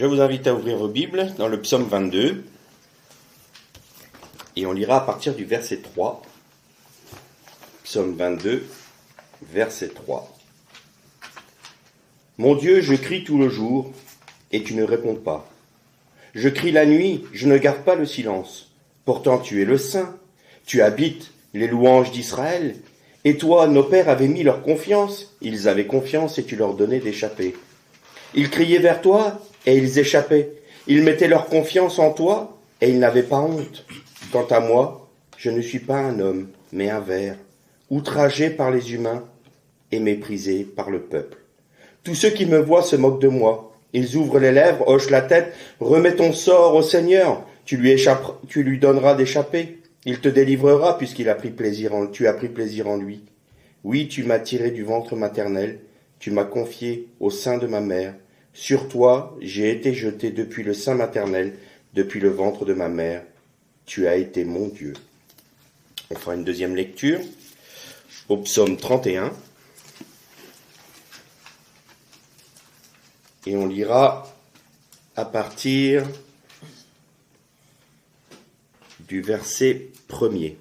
Je vous invite à ouvrir vos Bibles dans le psaume 22 et on lira à partir du verset 3. Psaume 22, verset 3. Mon Dieu, je crie tout le jour et tu ne réponds pas. Je crie la nuit, je ne garde pas le silence. Pourtant tu es le Saint, tu habites les louanges d'Israël. Et toi, nos pères avaient mis leur confiance, ils avaient confiance et tu leur donnais d'échapper. Ils criaient vers toi et ils échappaient. Ils mettaient leur confiance en toi et ils n'avaient pas honte. Quant à moi, je ne suis pas un homme, mais un ver, outragé par les humains et méprisé par le peuple. Tous ceux qui me voient se moquent de moi. Ils ouvrent les lèvres, hochent la tête. Remets ton sort au Seigneur. Tu lui donneras d'échapper. Il te délivrera puisqu'il a pris plaisir tu as pris plaisir en lui. Oui, tu m'as tiré du ventre maternel. Tu m'as confié au sein de ma mère. Sur toi, j'ai été jeté depuis le sein maternel, depuis le ventre de ma mère. Tu as été mon Dieu. On fera une deuxième lecture au psaume 31. Et on lira à partir du verset 1er.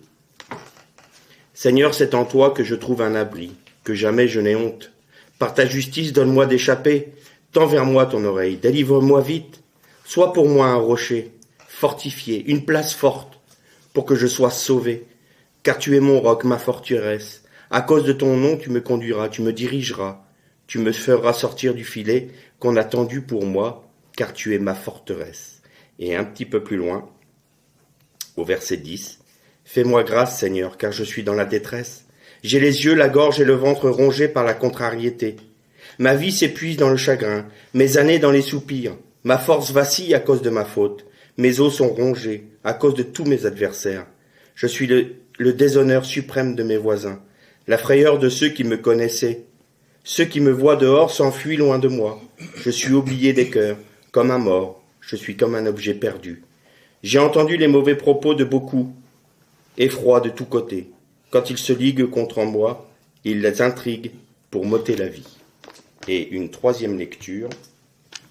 Seigneur, c'est en toi que je trouve un abri, que jamais je n'ai honte. Par ta justice, donne-moi d'échapper. Tends vers moi ton oreille, délivre-moi vite. Sois pour moi un rocher, fortifié, une place forte, pour que je sois sauvé. Car tu es mon roc, ma forteresse. À cause de ton nom, tu me conduiras, tu me dirigeras. Tu me feras sortir du filet qu'on a tendu pour moi, car tu es ma forteresse. Et un petit peu plus loin, au verset 10, « Fais-moi grâce, Seigneur, car je suis dans la détresse. J'ai les yeux, la gorge et le ventre rongés par la contrariété. Ma vie s'épuise dans le chagrin, mes années dans les soupirs. Ma force vacille à cause de ma faute. Mes os sont rongés à cause de tous mes adversaires. Je suis le déshonneur suprême de mes voisins, la frayeur de ceux qui me connaissaient. Ceux qui me voient dehors s'enfuient loin de moi. Je suis oublié des cœurs, comme un mort. Je suis comme un objet perdu. J'ai entendu les mauvais propos de beaucoup, effroi de tous côtés. Quand ils se liguent contre moi, ils les intriguent pour m'ôter la vie. » Et une troisième lecture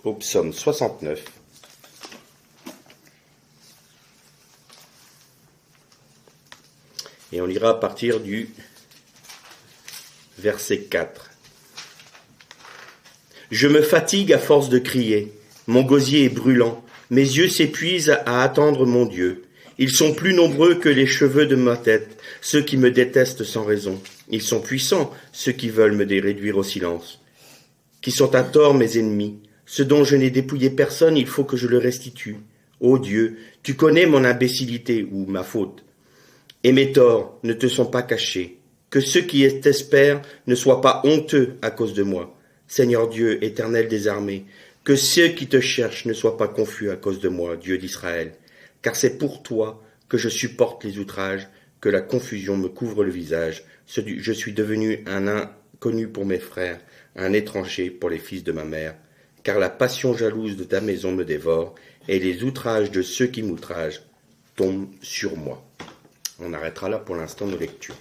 au psaume 69. Et on lira à partir du verset 4. Je me fatigue à force de crier. Mon gosier est brûlant. Mes yeux s'épuisent à attendre mon Dieu. Ils sont plus nombreux que les cheveux de ma tête, ceux qui me détestent sans raison. Ils sont puissants, ceux qui veulent me réduire au silence. Qui sont à tort mes ennemis. Ce dont je n'ai dépouillé personne, il faut que je le restitue. Ô Dieu, tu connais mon imbécilité ou ma faute. Et mes torts ne te sont pas cachés. Que ceux qui t'espèrent ne soient pas honteux à cause de moi. Seigneur Dieu, éternel des armées, que ceux qui te cherchent ne soient pas confus à cause de moi, Dieu d'Israël. Car c'est pour toi que je supporte les outrages, que la confusion me couvre le visage. Je suis devenu un inconnu pour mes frères, un étranger pour les fils de ma mère. Car la passion jalouse de ta maison me dévore, et les outrages de ceux qui m'outragent tombent sur moi. On arrêtera là pour l'instant nos lectures.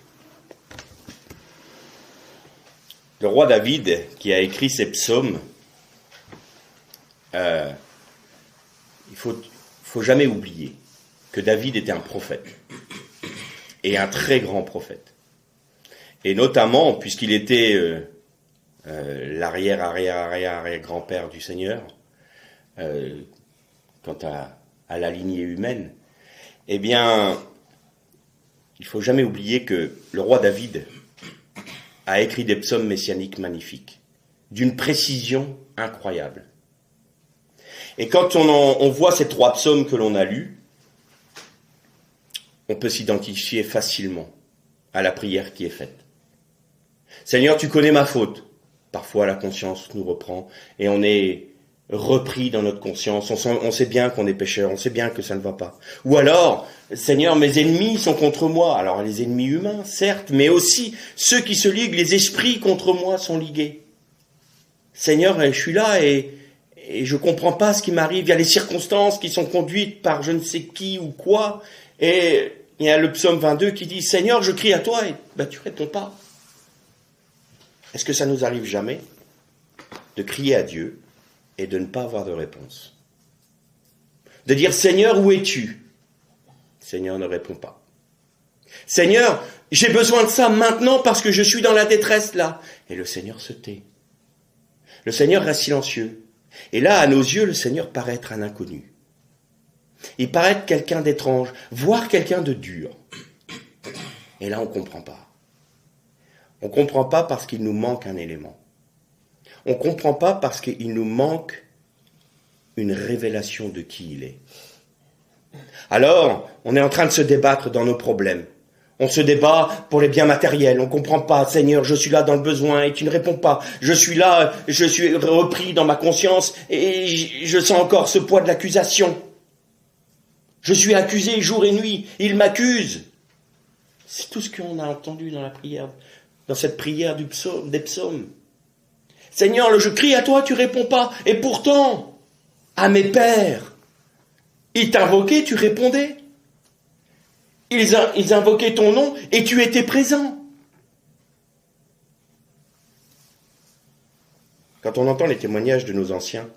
Le roi David, qui a écrit ces psaumes, il faut jamais oublier que David était un prophète, et un très grand prophète. Et notamment, puisqu'il était l'arrière-grand-père du Seigneur, quant à la lignée humaine, eh bien, il faut jamais oublier que le roi David a écrit des psaumes messianiques magnifiques, d'une précision incroyable. Et quand on voit ces trois psaumes que l'on a lus, on peut s'identifier facilement à la prière qui est faite. Seigneur, tu connais ma faute. Parfois la conscience nous reprend et on est repris dans notre conscience. On sait bien qu'on est pécheur, on sait bien que ça ne va pas. Ou alors, Seigneur, mes ennemis sont contre moi. Alors les ennemis humains, certes, mais aussi ceux qui se liguent, les esprits contre moi sont ligués. Seigneur, je suis là et je comprends pas ce qui m'arrive. Il y a les circonstances qui sont conduites par je ne sais qui ou quoi. Et il y a le psaume 22 qui dit, Seigneur, je crie à toi et tu réponds pas. Est-ce que ça nous arrive jamais de crier à Dieu et de ne pas avoir de réponse? de dire « Seigneur, où es-tu » ? Le Seigneur ne répond pas. « Seigneur, j'ai besoin de ça maintenant parce que je suis dans la détresse là. » Et le Seigneur se tait. Le Seigneur reste silencieux. Et là, à nos yeux, le Seigneur paraît être un inconnu. Il paraît être quelqu'un d'étrange, voire quelqu'un de dur. Et là, on ne comprend pas. On ne comprend pas parce qu'il nous manque un élément. On ne comprend pas parce qu'il nous manque une révélation de qui il est. Alors, on est en train de se débattre dans nos problèmes. On se débat pour les biens matériels. On ne comprend pas. Seigneur, je suis là dans le besoin et tu ne réponds pas. Je suis là, je suis repris dans ma conscience et je sens encore ce poids de l'accusation. Je suis accusé jour et nuit. Il m'accuse. C'est tout ce qu'on a entendu dans la prière, dans cette prière des psaumes. Seigneur, je crie à toi, tu ne réponds pas. Et pourtant, à mes pères, ils t'invoquaient, tu répondais. Ils invoquaient ton nom et tu étais présent. Quand on entend les témoignages de nos anciens,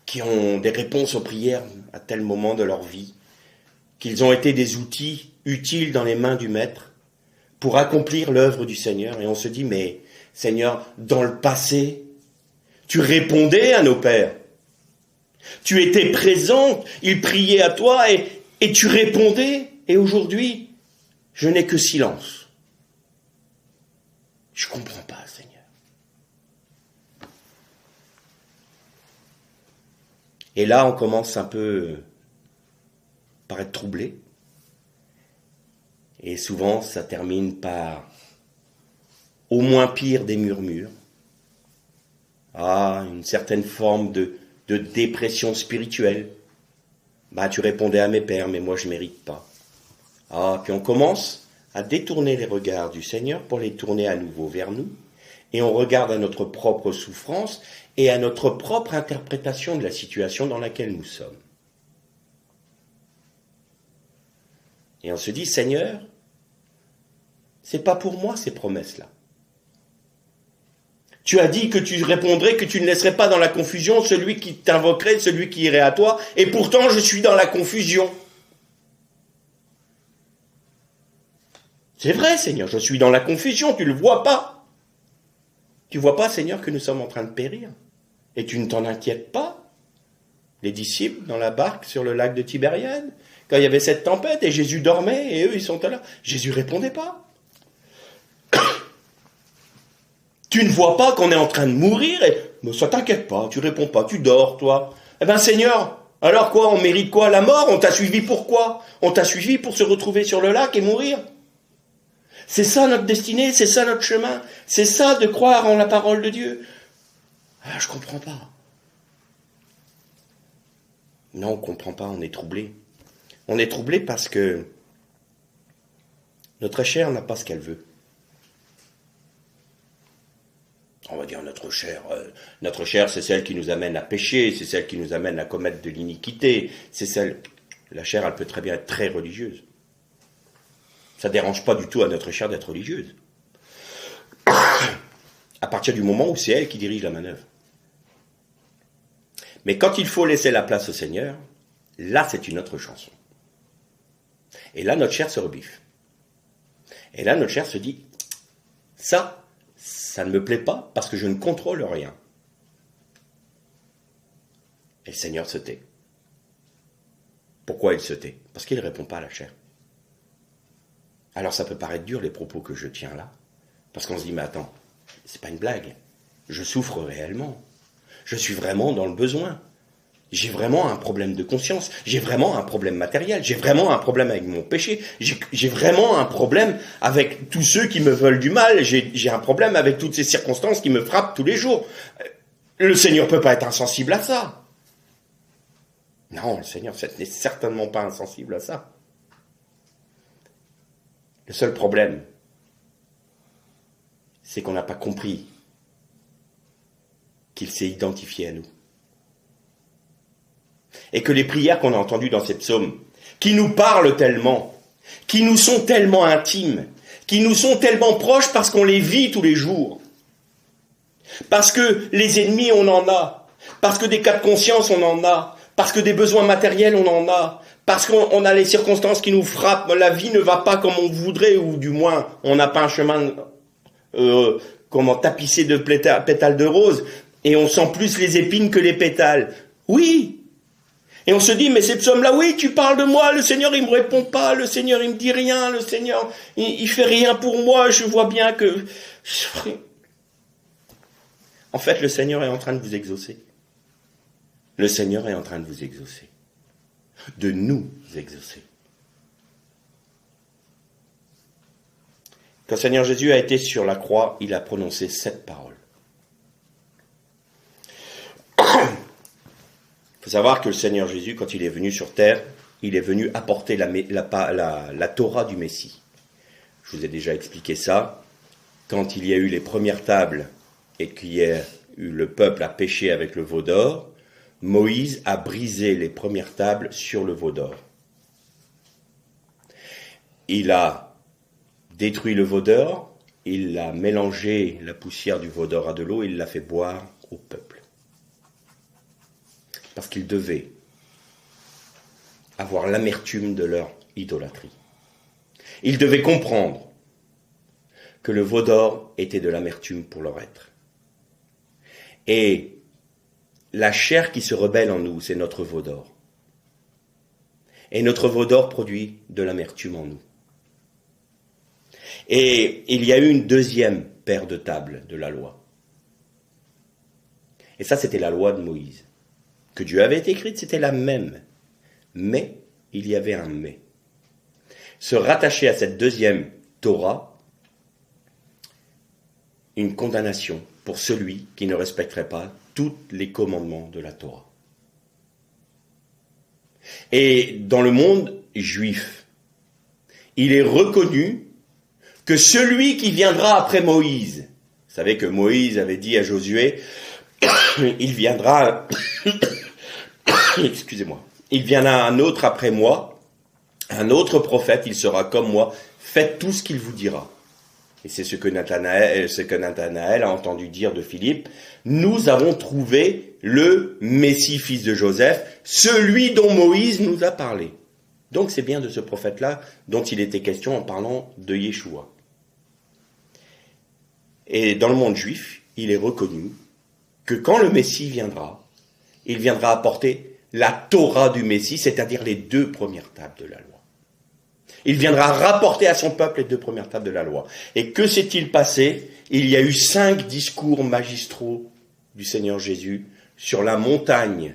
qui ont des réponses aux prières à tel moment de leur vie, qu'ils ont été des outils utiles dans les mains du Maître pour accomplir l'œuvre du Seigneur, et on se dit, mais Seigneur, dans le passé, tu répondais à nos pères. Tu étais présent, ils priaient à toi et tu répondais. Et aujourd'hui, je n'ai que silence. Je ne comprends pas, Seigneur. Et là, on commence un peu par être troublé. Et souvent, ça termine par au moins pire des murmures. Ah, une certaine forme de dépression spirituelle. Bah, tu répondais à mes pères, mais moi je ne mérite pas. Ah, puis on commence à détourner les regards du Seigneur pour les tourner à nouveau vers nous. Et on regarde à notre propre souffrance et à notre propre interprétation de la situation dans laquelle nous sommes. Et on se dit, Seigneur, c'est pas pour moi ces promesses-là. Tu as dit que tu répondrais, que tu ne laisserais pas dans la confusion celui qui t'invoquerait, celui qui irait à toi, et pourtant je suis dans la confusion. C'est vrai, Seigneur, je suis dans la confusion, tu ne le vois pas. Tu ne vois pas, Seigneur, que nous sommes en train de périr, et tu ne t'en inquiètes pas. Les disciples dans la barque sur le lac de Tibériade, quand il y avait cette tempête, et Jésus dormait, et eux ils sont là, Jésus ne répondait pas. Tu ne vois pas qu'on est en train de mourir et ça t'inquiète pas, tu réponds pas, tu dors toi. Eh bien Seigneur, alors quoi, on mérite quoi? La mort? On t'a suivi pourquoi? On t'a suivi pour se retrouver sur le lac et mourir? C'est ça notre destinée, c'est ça notre chemin, c'est ça de croire en la parole de Dieu. Ah, je comprends pas. Non, on comprend pas, on est troublé. On est troublé parce que notre chair n'a pas ce qu'elle veut. On va dire notre chair, c'est celle qui nous amène à pécher, c'est celle qui nous amène à commettre de l'iniquité, la chair, elle peut très bien être très religieuse. Ça ne dérange pas du tout à notre chair d'être religieuse. À partir du moment où c'est elle qui dirige la manœuvre. Mais quand il faut laisser la place au Seigneur, là c'est une autre chanson. Et là notre chair se rebiffe. Et là notre chair se dit, ça ne me plaît pas parce que je ne contrôle rien. Et le Seigneur se tait. Pourquoi il se tait? Parce qu'il ne répond pas à la chair. Alors ça peut paraître dur les propos que je tiens là, parce qu'on se dit, mais attends, c'est pas une blague. Je souffre réellement. Je suis vraiment dans le besoin. J'ai vraiment un problème de conscience. J'ai vraiment un problème matériel. J'ai vraiment un problème avec mon péché. J'ai vraiment un problème avec tous ceux qui me veulent du mal. J'ai un problème avec toutes ces circonstances qui me frappent tous les jours. Le Seigneur ne peut pas être insensible à ça. Non, le Seigneur n'est certainement pas insensible à ça. Le seul problème, c'est qu'on n'a pas compris qu'il s'est identifié à nous. Et que les prières qu'on a entendues dans ces psaumes, qui nous parlent tellement, qui nous sont tellement intimes, qui nous sont tellement proches parce qu'on les vit tous les jours, parce que les ennemis on en a, parce que des cas de conscience on en a, Parce que des besoins matériels, on en a. Parce qu'on a les circonstances qui nous frappent. La vie ne va pas comme on voudrait, ou du moins, on n'a pas un chemin tapissé de pétales de rose. Et on sent plus les épines que les pétales. Oui. Et on se dit, mais ces psaumes-là, oui, tu parles de moi, le Seigneur, il me répond pas, le Seigneur, il me dit rien, le Seigneur, il fait rien pour moi, je vois bien que... En fait, le Seigneur est en train de vous exaucer. Le Seigneur est en train de vous exaucer. De nous exaucer. Quand le Seigneur Jésus a été sur la croix, il a prononcé cette parole. Il faut savoir que le Seigneur Jésus, quand il est venu sur terre, il est venu apporter la Torah du Messie. Je vous ai déjà expliqué ça. Quand il y a eu les premières tables et le peuple a péché avec le veau d'or, Moïse a brisé les premières tables sur le veau d'or. Il a détruit le veau d'or, il a mélangé la poussière du veau d'or à de l'eau et il l'a fait boire au peuple. Parce qu'ils devaient avoir l'amertume de leur idolâtrie. Ils devaient comprendre que le veau d'or était de l'amertume pour leur être. Et la chair qui se rebelle en nous, c'est notre veau d'or. Et notre veau d'or produit de l'amertume en nous. Et il y a eu une deuxième paire de tables de la loi. Et ça, c'était la loi de Moïse. Que Dieu avait écrite, c'était la même. Mais, il y avait un mais. Se rattacher à cette deuxième Torah, une condamnation pour celui qui ne respecterait pas tous les commandements de la Torah. Et dans le monde juif, il est reconnu que celui qui viendra après Moïse, vous savez que Moïse avait dit à Josué, il viendra, excusez-moi, il viendra un autre après moi, un autre prophète, il sera comme moi, faites tout ce qu'il vous dira. Et c'est ce que Nathanaël a entendu dire de Philippe. Nous avons trouvé le Messie, fils de Joseph, celui dont Moïse nous a parlé. Donc c'est bien de ce prophète-là dont il était question en parlant de Yeshua. Et dans le monde juif, il est reconnu que quand le Messie viendra, il viendra apporter la Torah du Messie, c'est-à-dire les 2 premières tables de la loi. Il viendra rapporter à son peuple les 2 premières tables de la loi. Et que s'est-il passé? Il y a eu 5 discours magistraux du Seigneur Jésus sur la montagne,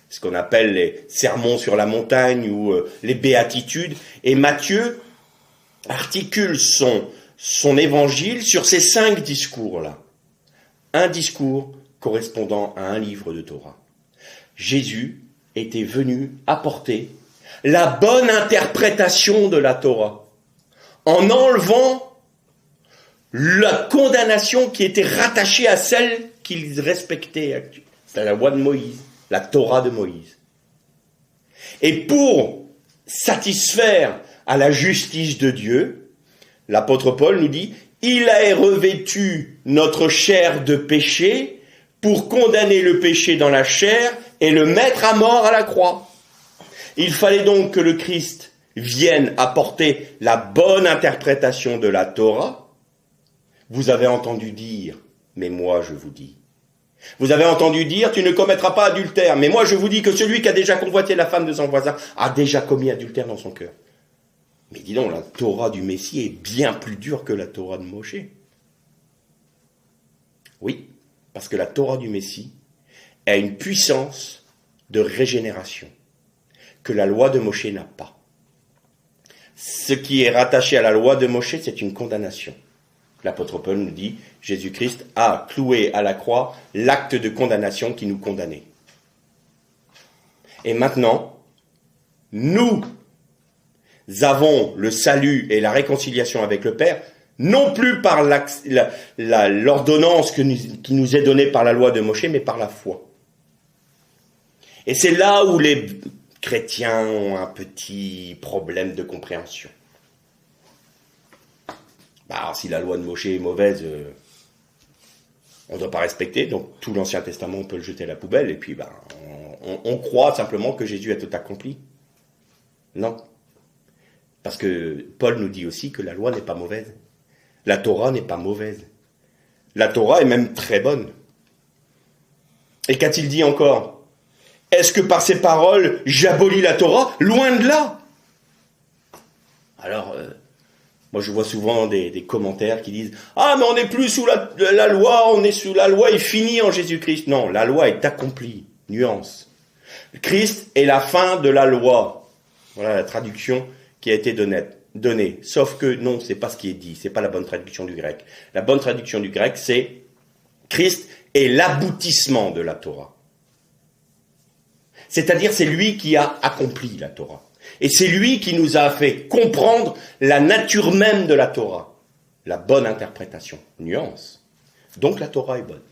ce qu'on appelle les sermons sur la montagne ou les béatitudes. Et Matthieu articule son évangile sur ces 5 discours-là. Un discours correspondant à un livre de Torah. Jésus était venu apporter la bonne interprétation de la Torah, en enlevant la condamnation qui était rattachée à celle qu'ils respectaient. C'est la loi de Moïse, la Torah de Moïse. Et pour satisfaire à la justice de Dieu, l'apôtre Paul nous dit, il a revêtu notre chair de péché pour condamner le péché dans la chair et le mettre à mort à la croix. Il fallait donc que le Christ vienne apporter la bonne interprétation de la Torah. Vous avez entendu dire, mais moi je vous dis. Vous avez entendu dire, tu ne commettras pas adultère, mais moi je vous dis que celui qui a déjà convoité la femme de son voisin a déjà commis adultère dans son cœur. Mais dis donc, la Torah du Messie est bien plus dure que la Torah de Moshe. Oui, parce que la Torah du Messie a une puissance de régénération que la loi de Moshe n'a pas. Ce qui est rattaché à la loi de Moshe, c'est une condamnation. L'apôtre Paul nous dit, Jésus-Christ a cloué à la croix l'acte de condamnation qui nous condamnait. Et maintenant, nous avons le salut et la réconciliation avec le Père, non plus par l'ordonnance qui nous est donnée par la loi de Moshe, mais par la foi. Et c'est là où les chrétiens ont un petit problème de compréhension. Alors, si la loi de Moshe est mauvaise, On ne doit pas respecter, donc tout l'Ancien Testament, on peut le jeter à la poubelle, et puis on croit simplement que Jésus a tout accompli. Non. Parce que Paul nous dit aussi que la loi n'est pas mauvaise. La Torah n'est pas mauvaise. La Torah est même très bonne. Et qu'a-t-il dit encore? Est-ce que par ces paroles, j'abolis la Torah? Loin de là. Alors, moi je vois souvent des commentaires qui disent « Ah, mais on n'est plus sous la loi, on est sous la loi est finie en Jésus-Christ. » Non, la loi est accomplie. Nuance. Christ est la fin de la loi. Voilà la traduction qui a été donnée. Sauf que non, c'est pas ce qui est dit. C'est pas la bonne traduction du grec. La bonne traduction du grec, c'est Christ est l'aboutissement de la Torah. C'est-à-dire, c'est lui qui a accompli la Torah. Et c'est lui qui nous a fait comprendre la nature même de la Torah. La bonne interprétation. Nuance. Donc la Torah est bonne.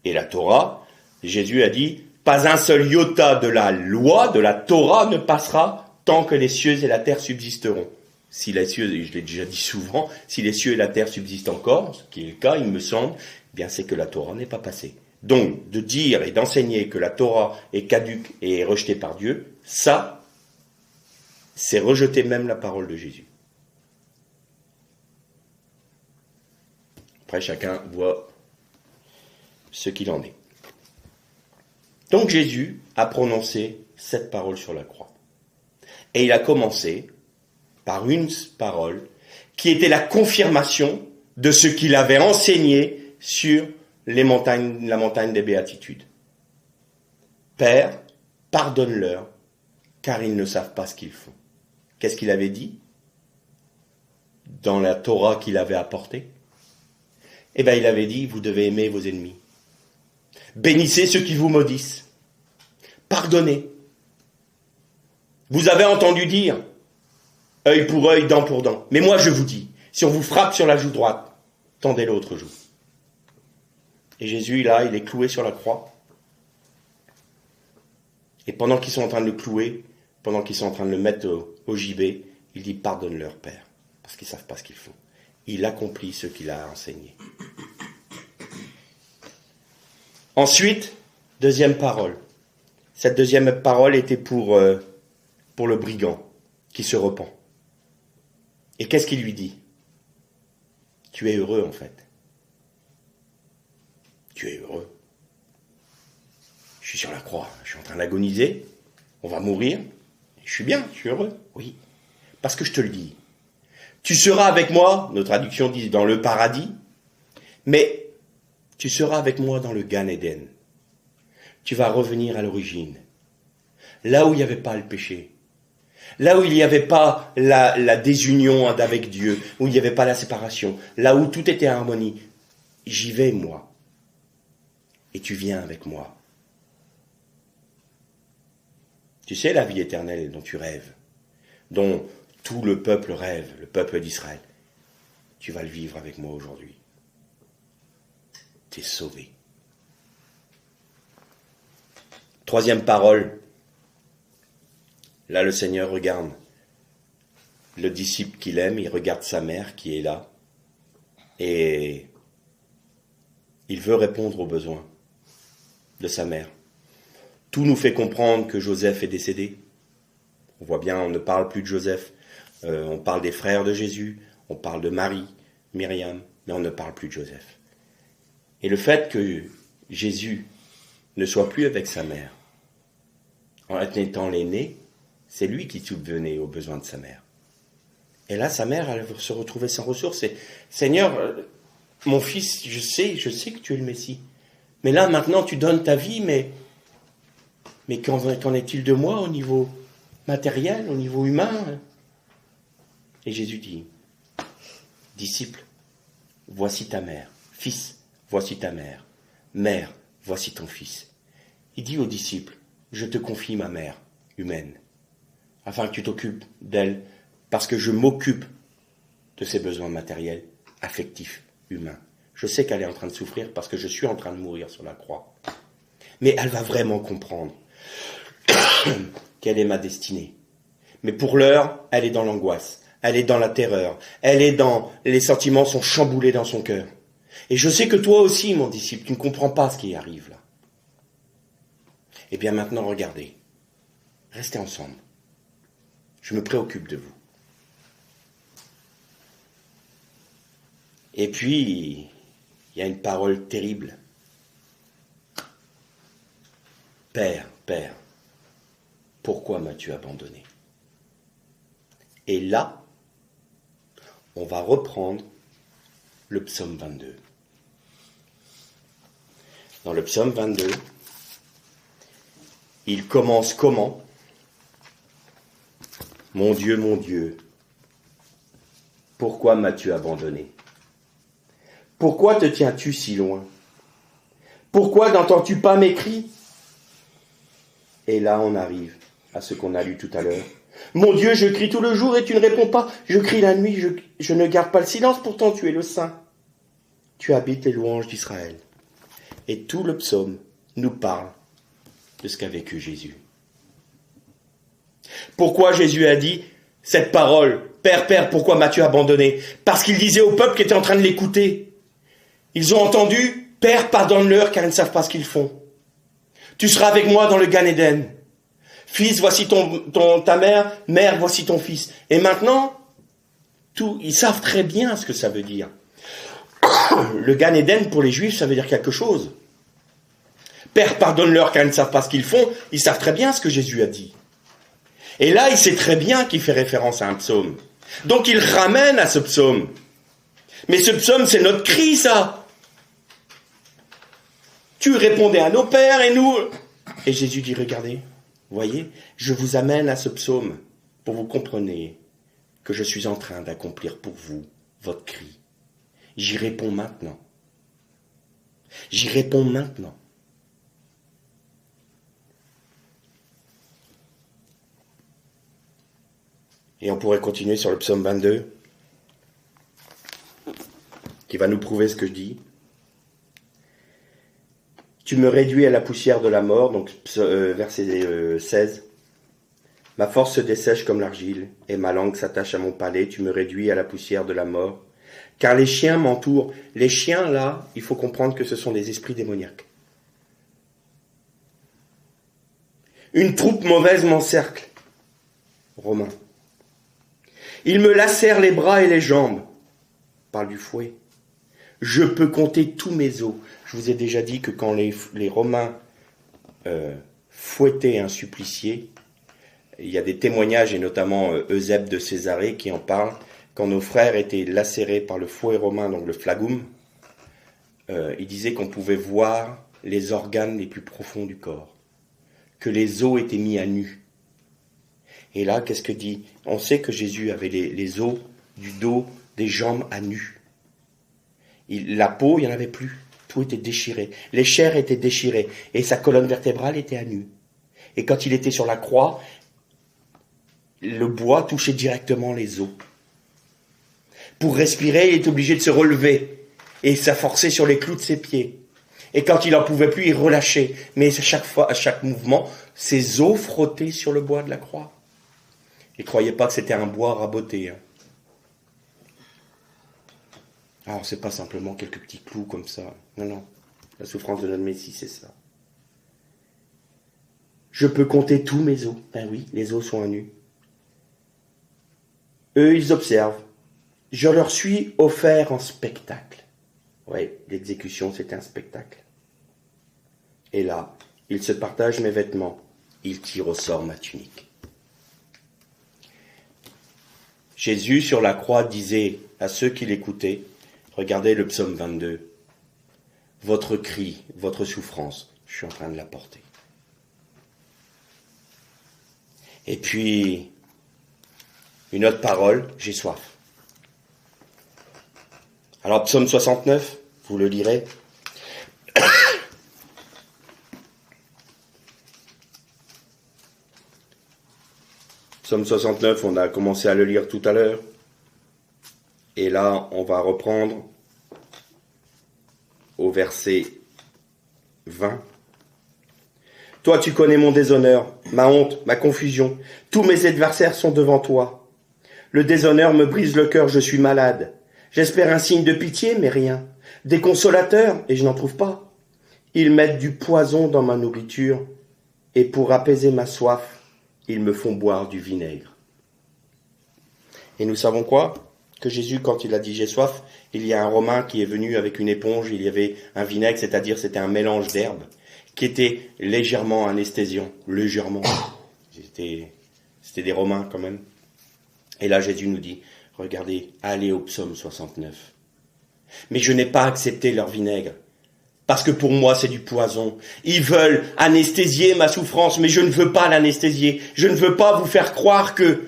Et la Torah, Jésus a dit, pas un seul iota de la loi, de la Torah ne passera tant que les cieux et la terre subsisteront. Si les cieux, je l'ai déjà dit souvent, si les cieux et la terre subsistent encore, ce qui est le cas, il me semble, eh bien c'est que la Torah n'est pas passée. Donc, de dire et d'enseigner que la Torah est caduque et est rejetée par Dieu, ça, c'est rejeter même la parole de Jésus. Après, chacun voit ce qu'il en est. Donc, Jésus a prononcé cette parole sur la croix. Et il a commencé par une parole qui était la confirmation de ce qu'il avait enseigné sur la montagne des béatitudes. Père, pardonne-leur, car ils ne savent pas ce qu'ils font. Qu'est-ce qu'il avait dit dans la Torah qu'il avait apportée? Eh bien, il avait dit, vous devez aimer vos ennemis. Bénissez ceux qui vous maudissent. Pardonnez. Vous avez entendu dire, œil pour œil, dent pour dent. Mais moi, je vous dis, si on vous frappe sur la joue droite, tendez l'autre joue. Et Jésus, là, il est cloué sur la croix. Et pendant qu'ils sont en train de le clouer, pendant qu'ils sont en train de le mettre au gibet, il dit, pardonne-leur, Père, parce qu'ils ne savent pas ce qu'ils font. Il accomplit ce qu'il a enseigné. Ensuite, deuxième parole. Cette deuxième parole était pour le brigand qui se repent. Et qu'est-ce qu'il lui dit? Tu es heureux, en fait. Tu es heureux. Je suis sur la croix, je suis en train d'agoniser, on va mourir. Je suis bien, je suis heureux. Oui, parce que je te le dis. Tu seras avec moi, nos traductions disent dans le paradis, mais tu seras avec moi dans le Gan Eden. Tu vas revenir à l'origine, là où il n'y avait pas le péché, là où il n'y avait pas la désunion avec Dieu, où il n'y avait pas la séparation, là où tout était en harmonie. J'y vais, moi. Et tu viens avec moi. Tu sais la vie éternelle dont tu rêves, dont tout le peuple rêve, le peuple d'Israël. Tu vas le vivre avec moi aujourd'hui. Tu es sauvé. Troisième parole. Là, le Seigneur regarde le disciple qu'il aime, il regarde sa mère qui est là, et il veut répondre aux besoins de sa mère. Tout nous fait comprendre que Joseph est décédé. On voit bien, on ne parle plus de Joseph. On parle des frères de Jésus, on parle de Marie, Myriam, mais on ne parle plus de Joseph. Et le fait que Jésus ne soit plus avec sa mère, en étant l'aîné, c'est lui qui subvenait aux besoins de sa mère. Et là, sa mère, elle se retrouvait sans ressources. Et, Seigneur, mon fils, je sais que tu es le Messie. Mais là, maintenant, tu donnes ta vie, mais qu'en est-il de moi au niveau matériel, au niveau humain? Et Jésus dit, disciple, voici ta mère. Fils, voici ta mère. Mère, voici ton fils. Il dit aux disciples, je te confie ma mère humaine, afin que tu t'occupes d'elle, parce que je m'occupe de ses besoins matériels, affectifs, humains. Je sais qu'elle est en train de souffrir parce que je suis en train de mourir sur la croix. Mais elle va vraiment comprendre quelle est ma destinée. Mais pour l'heure, elle est dans l'angoisse, elle est dans la terreur, elle est dans... Les sentiments sont chamboulés dans son cœur. Et je sais que toi aussi, mon disciple, tu ne comprends pas ce qui arrive là. Eh bien maintenant, regardez. Restez ensemble. Je me préoccupe de vous. Et puis, il y a une parole terrible. Père, Père, pourquoi m'as-tu abandonné? Et là, on va reprendre le psaume 22. Dans le psaume 22, il commence comment? Mon Dieu, pourquoi m'as-tu abandonné? Pourquoi te tiens-tu si loin? Pourquoi n'entends-tu pas mes cris? Et là, on arrive à ce qu'on a lu tout à l'heure. Mon Dieu, je crie tout le jour et tu ne réponds pas. Je crie la nuit, je ne garde pas le silence, pourtant tu es le Saint. Tu habites les louanges d'Israël. Et tout le psaume nous parle de ce qu'a vécu Jésus. Pourquoi Jésus a dit cette parole, Père, Père, pourquoi m'as-tu abandonné? Parce qu'il disait au peuple qui était en train de l'écouter. Ils ont entendu, Père, pardonne-leur car ils ne savent pas ce qu'ils font. Tu seras avec moi dans le Gan Eden. Fils, voici ta mère, mère, voici ton fils. Et maintenant, ils savent très bien ce que ça veut dire. Le Gan Eden, pour les Juifs, ça veut dire quelque chose. Père, pardonne-leur car ils ne savent pas ce qu'ils font. Ils savent très bien ce que Jésus a dit. Et là, il sait très bien qu'il fait référence à un psaume. Donc, il ramène à ce psaume. Mais ce psaume, c'est notre cri, ça. Tu répondais à nos pères et nous... Et Jésus dit, regardez, voyez, je vous amène à ce psaume pour vous compreniez que je suis en train d'accomplir pour vous votre cri. J'y réponds maintenant. J'y réponds maintenant. Et on pourrait continuer sur le psaume 22, qui va nous prouver ce que je dis. Tu me réduis à la poussière de la mort, donc verset 16. Ma force se dessèche comme l'argile, et ma langue s'attache à mon palais. Tu me réduis à la poussière de la mort. Car les chiens m'entourent. Les chiens, là, il faut comprendre que ce sont des esprits démoniaques. Une troupe mauvaise m'encercle. Romains. Ils me lacèrent les bras et les jambes. Parle du fouet. Je peux compter tous mes os. Je vous ai déjà dit que quand les Romains fouettaient un supplicié, il y a des témoignages, et notamment Eusèbe de Césarée qui en parle, quand nos frères étaient lacérés par le fouet romain, donc le flagum, il disait qu'on pouvait voir les organes les plus profonds du corps, que les os étaient mis à nu. Et là, qu'est-ce que dit? On sait que Jésus avait les os du dos, des jambes à nu. La peau, il n'y en avait plus. Tout était déchiré. Les chairs étaient déchirées. Et sa colonne vertébrale était à nu. Et quand il était sur la croix, le bois touchait directement les os. Pour respirer, il était obligé de se relever. Et s'afforcer sur les clous de ses pieds. Et quand il n'en pouvait plus, il relâchait. Mais à chaque mouvement, ses os frottaient sur le bois de la croix. Et ne croyez pas que c'était un bois raboté. Hein. Alors, c'est pas simplement quelques petits clous comme ça. Non. La souffrance de notre Messie, c'est ça. Je peux compter tous mes os. Ben oui, les os sont à nu. Eux, ils observent. Je leur suis offert en spectacle. Oui, l'exécution, c'était un spectacle. Et là, ils se partagent mes vêtements. Ils tirent au sort ma tunique. Jésus, sur la croix, disait à ceux qui l'écoutaient, regardez le psaume 22, votre cri, votre souffrance, je suis en train de la porter. Et puis, une autre parole, j'ai soif. Alors, psaume 69, vous le lirez. Psaume 69, on a commencé à le lire tout à l'heure. Et là, on va reprendre au verset 20. Toi, tu connais mon déshonneur, ma honte, ma confusion. Tous mes adversaires sont devant toi. Le déshonneur me brise le cœur, je suis malade. J'espère un signe de pitié, mais rien. des consolateurs, et je n'en trouve pas. Ils mettent du poison dans ma nourriture, et pour apaiser ma soif, ils me font boire du vinaigre. Et nous savons quoi? Que Jésus, quand il a dit « j'ai soif », il y a un Romain qui est venu avec une éponge, il y avait un vinaigre, c'est-à-dire c'était un mélange d'herbes, qui était légèrement anesthésiant, légèrement. C'était des Romains quand même. Et là Jésus nous dit « regardez, allez au psaume 69 ». Mais je n'ai pas accepté leur vinaigre, parce que pour moi c'est du poison. Ils veulent anesthésier ma souffrance, mais je ne veux pas l'anesthésier. Je ne veux pas vous faire croire que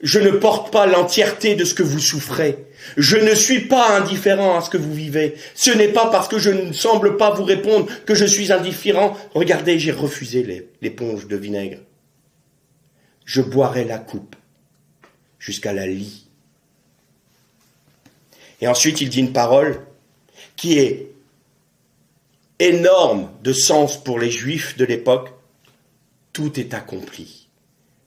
je ne porte pas l'entièreté de ce que vous souffrez. Je ne suis pas indifférent à ce que vous vivez. Ce n'est pas parce que je ne semble pas vous répondre que je suis indifférent. Regardez, j'ai refusé l'éponge de vinaigre. Je boirai la coupe jusqu'à la lie. Et ensuite, il dit une parole qui est énorme de sens pour les Juifs de l'époque. Tout est accompli.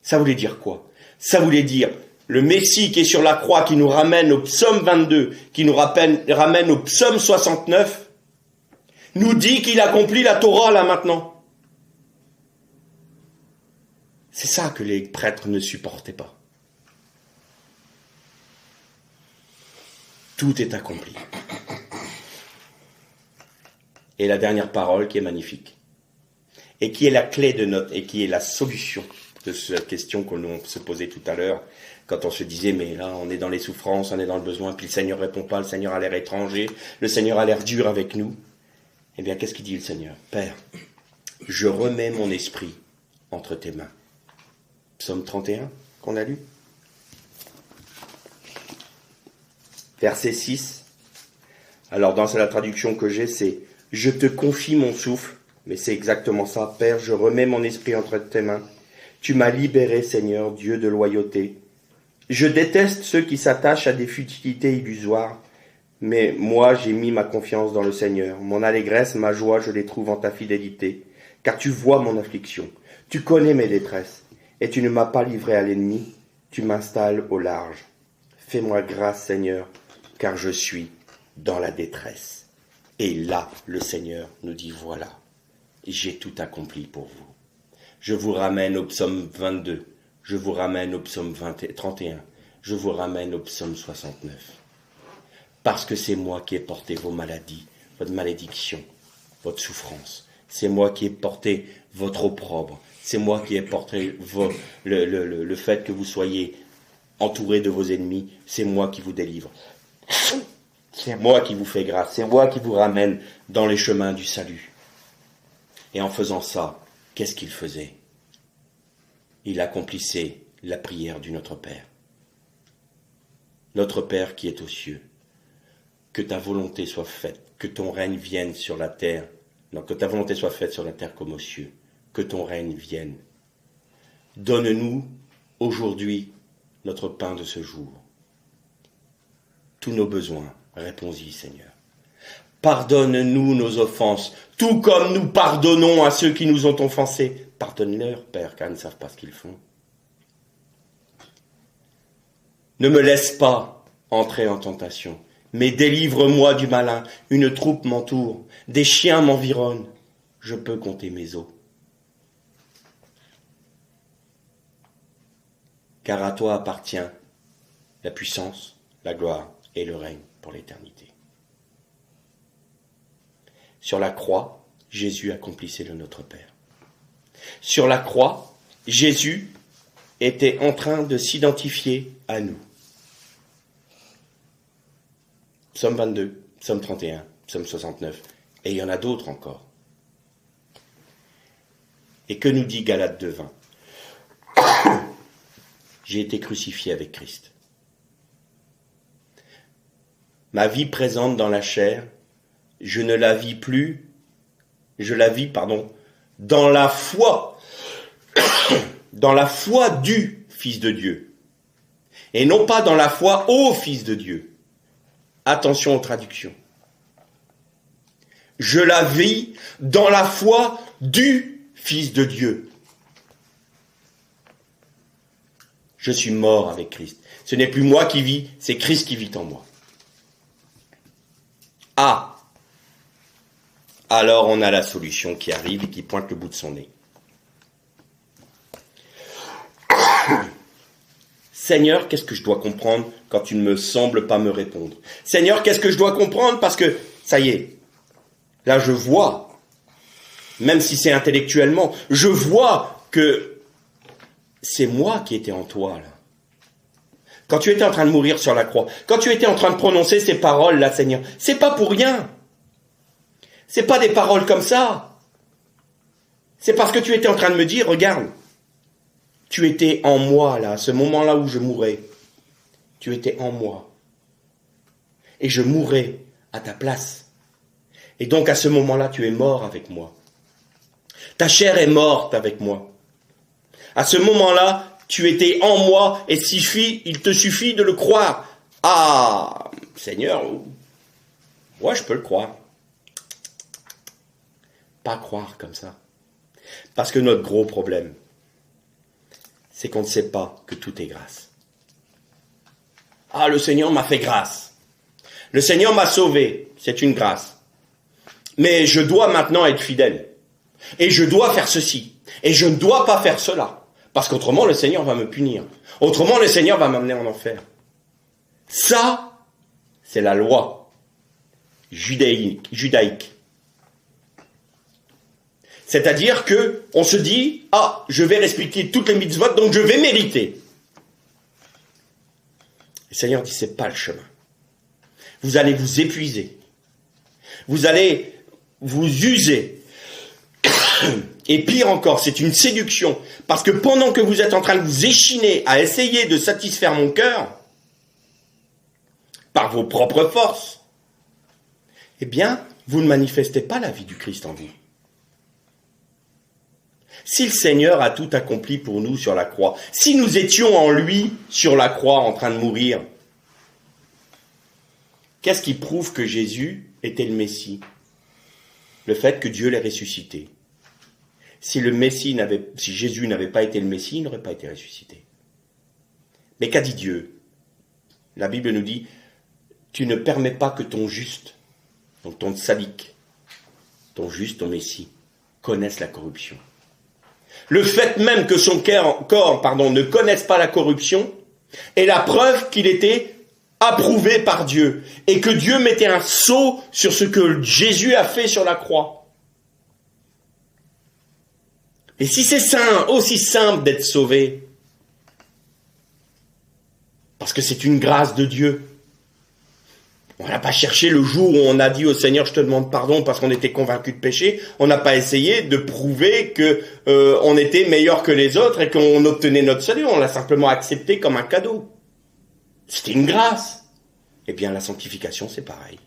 Ça voulait dire quoi? Ça voulait dire le Messie qui est sur la croix, qui nous ramène au psaume 22, qui nous ramène au psaume 69, nous dit qu'il accomplit la Torah là maintenant. C'est ça que les prêtres ne supportaient pas. Tout est accompli. Et la dernière parole qui est magnifique, et qui est la clé de et qui est la solution de cette question qu'on se posait tout à l'heure, quand on se disait, mais là, on est dans les souffrances, on est dans le besoin, puis le Seigneur répond pas, le Seigneur a l'air étranger, le Seigneur a l'air dur avec nous. Eh bien, qu'est-ce qu'il dit le Seigneur? Père, je remets mon esprit entre tes mains. Psaume 31, qu'on a lu. Verset 6. Alors, dans la traduction que j'ai, c'est « Je te confie mon souffle », mais c'est exactement ça. « Père, je remets mon esprit entre tes mains. Tu m'as libéré, Seigneur, Dieu de loyauté. Je déteste ceux qui s'attachent à des futilités illusoires, mais moi j'ai mis ma confiance dans le Seigneur. Mon allégresse, ma joie, je les trouve en ta fidélité, car tu vois mon affliction. Tu connais mes détresses, et tu ne m'as pas livré à l'ennemi, tu m'installes au large. Fais-moi grâce, Seigneur, car je suis dans la détresse. » Et là, le Seigneur nous dit, voilà, j'ai tout accompli pour vous. Je vous ramène au psaume 22, je vous ramène au psaume 31, je vous ramène au psaume 69. Parce que c'est moi qui ai porté vos maladies, votre malédiction, votre souffrance. C'est moi qui ai porté votre opprobre. C'est moi qui ai porté le fait que vous soyez entouré de vos ennemis. C'est moi qui vous délivre. C'est moi qui vous fais grâce. C'est moi qui vous ramène dans les chemins du salut. Et en faisant ça, qu'est-ce qu'il faisait? Il accomplissait la prière du Notre Père. Notre Père qui est aux cieux, que ta volonté soit faite, que ton règne vienne sur la terre. Non, que ta volonté soit faite sur la terre comme aux cieux, que ton règne vienne. Donne-nous aujourd'hui notre pain de ce jour. Tous nos besoins, réponds-y, Seigneur. Pardonne-nous nos offenses, tout comme nous pardonnons à ceux qui nous ont offensés. Pardonne-leur, Père, car ils ne savent pas ce qu'ils font. Ne me laisse pas entrer en tentation, mais délivre-moi du malin. Une troupe m'entoure, des chiens m'environnent. Je peux compter mes os. Car à toi appartient la puissance, la gloire et le règne pour l'éternité. Sur la croix, Jésus accomplissait le Notre Père. Sur la croix, Jésus était en train de s'identifier à nous. Psaume 22, Psaume 31, Psaume 69, et il y en a d'autres encore. Et que nous dit Galates 2:20 ? J'ai été crucifié avec Christ. Ma vie présente dans la chair, je ne la vis plus, je la vis, dans la foi, dans la foi du Fils de Dieu, et non pas dans la foi au Fils de Dieu. Attention aux traductions. Je la vis dans la foi du Fils de Dieu. Je suis mort avec Christ. Ce n'est plus moi qui vis, c'est Christ qui vit en moi. Ah, alors on a la solution qui arrive et qui pointe le bout de son nez. Seigneur, qu'est-ce que je dois comprendre quand tu ne me sembles pas me répondre? Seigneur, qu'est-ce que je dois comprendre parce que, ça y est, là je vois, même si c'est intellectuellement, je vois que c'est moi qui étais en toi, là. Quand tu étais en train de mourir sur la croix, quand tu étais en train de prononcer ces paroles-là, Seigneur, c'est pas pour rien. C'est pas des paroles comme ça. C'est parce que tu étais en train de me dire, regarde, tu étais en moi, là, à ce moment-là où je mourais. Tu étais en moi. Et je mourrais à ta place. Et donc, à ce moment-là, tu es mort avec moi. Ta chair est morte avec moi. À ce moment-là, tu étais en moi et il te suffit de le croire. Ah, Seigneur, moi je peux le croire. Pas croire comme ça. Parce que notre gros problème, c'est qu'on ne sait pas que tout est grâce. Ah, le Seigneur m'a fait grâce. Le Seigneur m'a sauvé. C'est une grâce. Mais je dois maintenant être fidèle. Et je dois faire ceci. Et je ne dois pas faire cela. Parce qu'autrement, le Seigneur va me punir. Autrement, le Seigneur va m'amener en enfer. Ça, c'est la loi judaïque. C'est-à-dire que on se dit, ah, je vais respecter toutes les mitzvot, donc je vais mériter. Le Seigneur dit, c'est pas le chemin. Vous allez vous épuiser. Vous allez vous user. Et pire encore, c'est une séduction. Parce que pendant que vous êtes en train de vous échiner à essayer de satisfaire mon cœur, par vos propres forces, eh bien, vous ne manifestez pas la vie du Christ en vous. Si le Seigneur a tout accompli pour nous sur la croix, si nous étions en lui sur la croix en train de mourir, qu'est-ce qui prouve que Jésus était le Messie? Le fait que Dieu l'ait ressuscité. Si Jésus n'avait pas été le Messie, il n'aurait pas été ressuscité. Mais qu'a dit Dieu? La Bible nous dit, tu ne permets pas que ton juste, donc ton tzaddik, ton juste, ton Messie, connaisse la corruption. Le fait même que son corps ne connaisse pas la corruption est la preuve qu'il était approuvé par Dieu et que Dieu mettait un sceau sur ce que Jésus a fait sur la croix. Et si c'est aussi simple d'être sauvé, parce que c'est une grâce de Dieu, on n'a pas cherché le jour où on a dit au Seigneur, je te demande pardon parce qu'on était convaincu de péché, on n'a pas essayé de prouver que on était meilleur que les autres et qu'on obtenait notre salut, on l'a simplement accepté comme un cadeau. C'était une grâce. Eh bien, la sanctification, c'est pareil.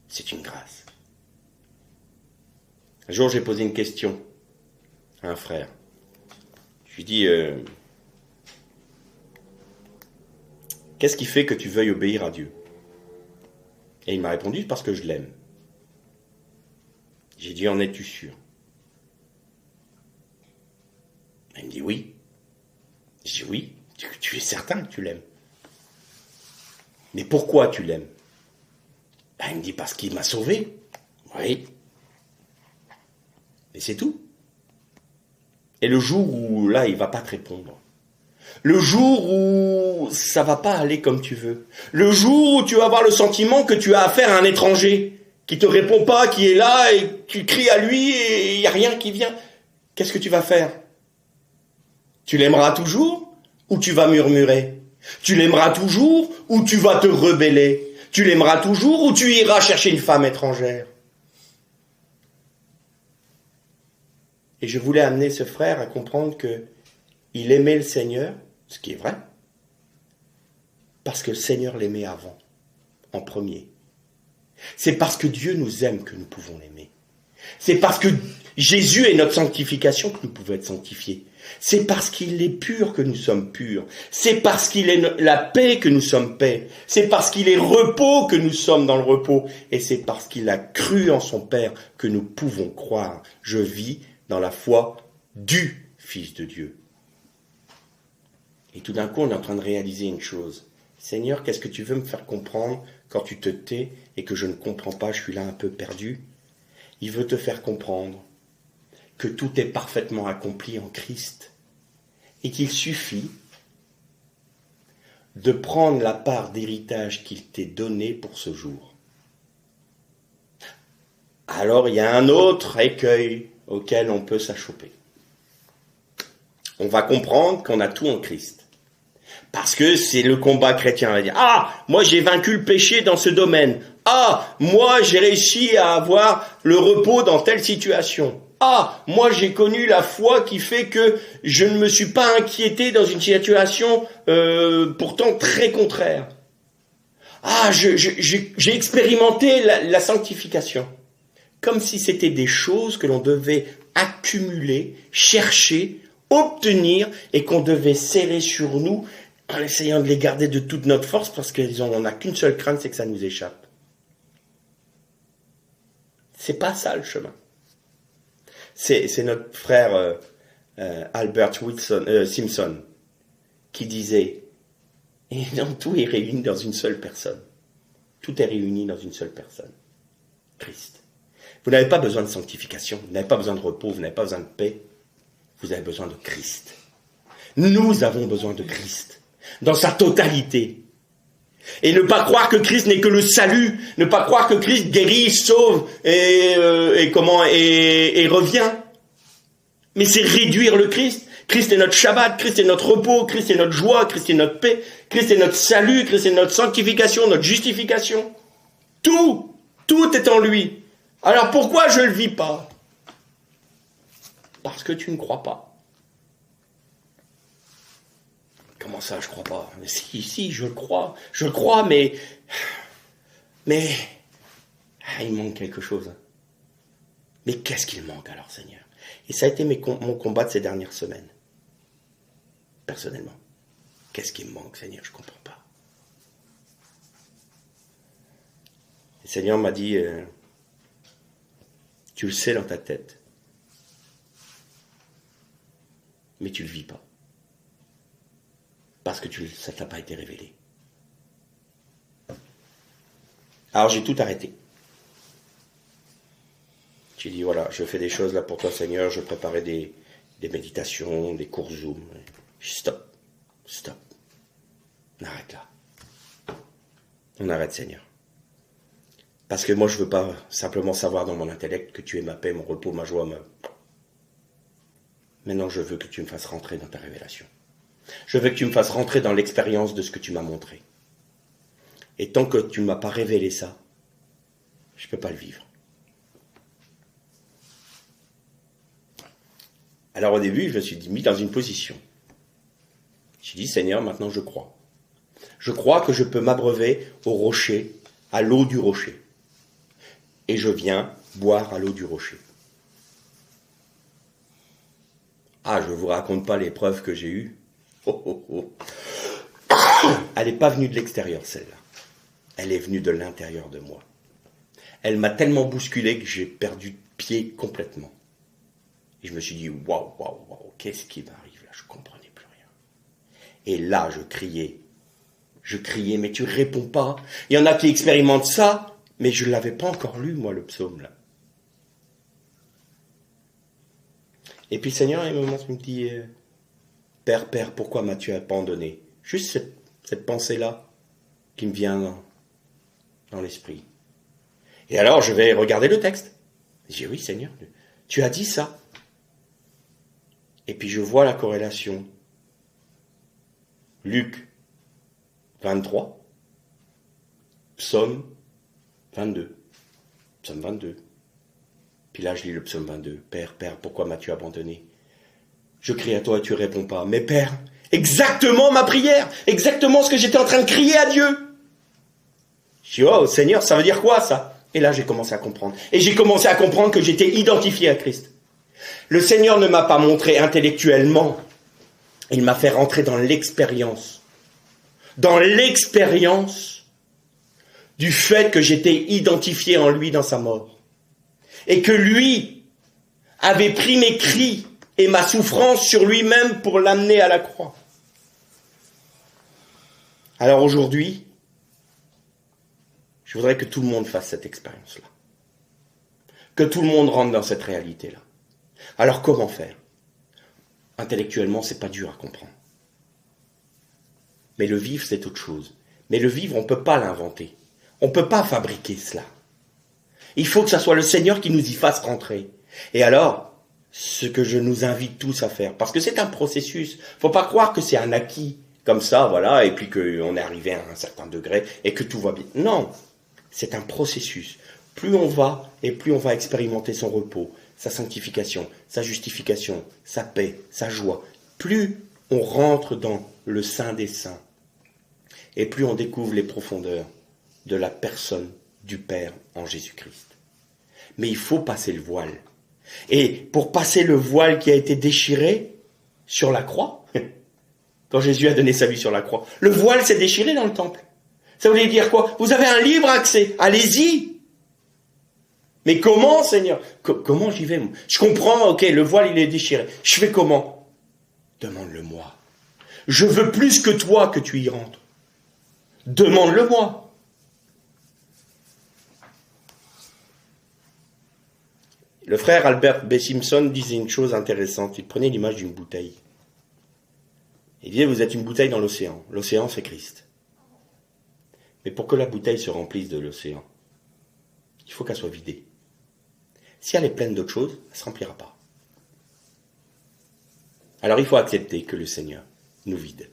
C'est une grâce. Un jour, j'ai posé une question à un frère. Je lui dis, qu'est-ce qui fait que tu veuilles obéir à Dieu? Et il m'a répondu, parce que je l'aime. J'ai dit, en es-tu sûr? Il me dit, oui. J'ai dit, oui, tu es certain que tu l'aimes. Mais pourquoi tu l'aimes? Il me dit, parce qu'il m'a sauvé. Oui. Et c'est tout. Et le jour où, là, il ne va pas te répondre. Le jour où ça va pas aller comme tu veux. Le jour où tu vas avoir le sentiment que tu as affaire à un étranger qui te répond pas, qui est là et tu cries à lui et il n'y a rien qui vient. Qu'est-ce que tu vas faire? Tu l'aimeras toujours ou tu vas murmurer? Tu l'aimeras toujours ou tu vas te rebeller? Tu l'aimeras toujours ou tu iras chercher une femme étrangère? Et je voulais amener ce frère à comprendre que il aimait le Seigneur, ce qui est vrai, parce que le Seigneur l'aimait avant, en premier. C'est parce que Dieu nous aime que nous pouvons l'aimer. C'est parce que Jésus est notre sanctification que nous pouvons être sanctifiés. C'est parce qu'il est pur que nous sommes purs. C'est parce qu'il est la paix que nous sommes paix. C'est parce qu'il est repos que nous sommes dans le repos. Et c'est parce qu'il a cru en son Père que nous pouvons croire. Je vis dans la foi du Fils de Dieu. Et tout d'un coup, on est en train de réaliser une chose. Seigneur, qu'est-ce que tu veux me faire comprendre quand tu te tais et que je ne comprends pas, je suis là un peu perdu? Il veut te faire comprendre que tout est parfaitement accompli en Christ et qu'il suffit de prendre la part d'héritage qu'il t'est donné pour ce jour. Alors il y a un autre écueil auquel on peut s'achoper. On va comprendre qu'on a tout en Christ. Parce que c'est le combat chrétien. On va dire, ah, moi j'ai vaincu le péché dans ce domaine. Ah, moi j'ai réussi à avoir le repos dans telle situation. Ah, moi j'ai connu la foi qui fait que je ne me suis pas inquiété dans une situation pourtant très contraire. Ah, j'ai expérimenté la sanctification. Comme si c'était des choses que l'on devait accumuler, chercher, obtenir et qu'on devait serrer sur nous en essayant de les garder de toute notre force parce qu'on n'a qu'une seule crainte, c'est que ça nous échappe. C'est pas ça le chemin. C'est notre frère Albert Simpson qui disait « Et non, tout est réuni dans une seule personne. Tout est réuni dans une seule personne. Christ. Vous n'avez pas besoin de sanctification, vous n'avez pas besoin de repos, vous n'avez pas besoin de paix. Vous avez besoin de Christ. Nous avons besoin de Christ. Dans sa totalité. Et ne pas croire que Christ n'est que le salut. Ne pas croire que Christ guérit, sauve et revient. Mais c'est réduire le Christ. Christ est notre Shabbat, Christ est notre repos, Christ est notre joie, Christ est notre paix, Christ est notre salut, Christ est notre sanctification, notre justification. Tout est en lui. Alors pourquoi je ne le vis pas? Parce que tu ne crois pas. Comment ça, je crois pas? Si, je crois, mais il manque quelque chose. Mais qu'est-ce qu'il manque alors, Seigneur? Et ça a été mon combat de ces dernières semaines. Personnellement. Qu'est-ce qui me manque, Seigneur? Je comprends pas. Le Seigneur m'a dit, tu le sais dans ta tête, mais tu le vis pas. Parce que ça t'a pas été révélé. Alors j'ai tout arrêté. J'ai dit voilà, je fais des choses là pour toi Seigneur, je préparais des méditations, des cours Zoom. Stop. On arrête là. On arrête Seigneur. Parce que moi je veux pas simplement savoir dans mon intellect que tu es ma paix, mon repos, ma joie. Maintenant je veux que tu me fasses rentrer dans ta révélation. Je veux que tu me fasses rentrer dans l'expérience de ce que tu m'as montré. Et tant que tu ne m'as pas révélé ça, je ne peux pas le vivre. Alors au début, je me suis mis dans une position. J'ai dit, Seigneur, maintenant je crois. Je crois que je peux m'abreuver au rocher, à l'eau du rocher. Et je viens boire à l'eau du rocher. Ah, je ne vous raconte pas l'épreuve que j'ai eue. Elle n'est pas venue de l'extérieur, celle-là. Elle est venue de l'intérieur de moi. Elle m'a tellement bousculé que j'ai perdu pied complètement. Et je me suis dit, waouh, qu'est-ce qui m'arrive là? Je ne comprenais plus rien. Et là, je criais, mais tu ne réponds pas. Il y en a qui expérimentent ça, mais je ne l'avais pas encore lu, moi, le psaume, là. Et puis, Seigneur, il me dit, Père, pourquoi m'as-tu abandonné? Juste cette pensée-là qui me vient dans l'esprit. Et alors, je vais regarder le texte. Je dis, oui, Seigneur, tu as dit ça. Et puis, je vois la corrélation. Luc 23, Psaume 22. Psaume 22. Puis là, je lis le psaume 22. Père, pourquoi m'as-tu abandonné? Je crie à toi et tu réponds pas. Mais Père, exactement ma prière, exactement ce que j'étais en train de crier à Dieu. Je dis, oh Seigneur, ça veut dire quoi ça? Et là, j'ai commencé à comprendre. Et j'ai commencé à comprendre que j'étais identifié à Christ. Le Seigneur ne m'a pas montré intellectuellement. Il m'a fait rentrer dans l'expérience. Dans l'expérience du fait que j'étais identifié en lui dans sa mort. Et que lui avait pris mes cris et ma souffrance sur lui-même pour l'amener à la croix. Alors aujourd'hui, je voudrais que tout le monde fasse cette expérience-là. Que tout le monde rentre dans cette réalité-là. Alors comment faire? Intellectuellement, c'est pas dur à comprendre. Mais le vivre, c'est autre chose. Mais le vivre, on ne peut pas l'inventer. On ne peut pas fabriquer cela. Il faut que ce soit le Seigneur qui nous y fasse rentrer. Et alors, ce que je nous invite tous à faire, parce que c'est un processus, faut pas croire que c'est un acquis, comme ça, voilà, et puis qu'on est arrivé à un certain degré, et que tout va bien. Non, c'est un processus. Plus on va, et plus on va expérimenter son repos, sa sanctification, sa justification, sa paix, sa joie. Plus on rentre dans le Saint des Saints, et plus on découvre les profondeurs de la personne du Père en Jésus-Christ. Mais il faut passer le voile. Et pour passer le voile qui a été déchiré sur la croix, quand Jésus a donné sa vie sur la croix, le voile s'est déchiré dans le temple. Ça voulait dire quoi? Vous avez un libre accès, allez-y. Mais comment, Seigneur? Comment j'y vais? Je comprends, ok, le voile il est déchiré. Je fais comment? Demande-le-moi. Je veux plus que toi que tu y rentres. Demande-le-moi. Le frère Albert B. Simpson disait une chose intéressante. Il prenait l'image d'une bouteille. Il disait, vous êtes une bouteille dans l'océan. L'océan, c'est Christ. Mais pour que la bouteille se remplisse de l'océan, il faut qu'elle soit vidée. Si elle est pleine d'autres choses, elle ne se remplira pas. Alors il faut accepter que le Seigneur nous vide.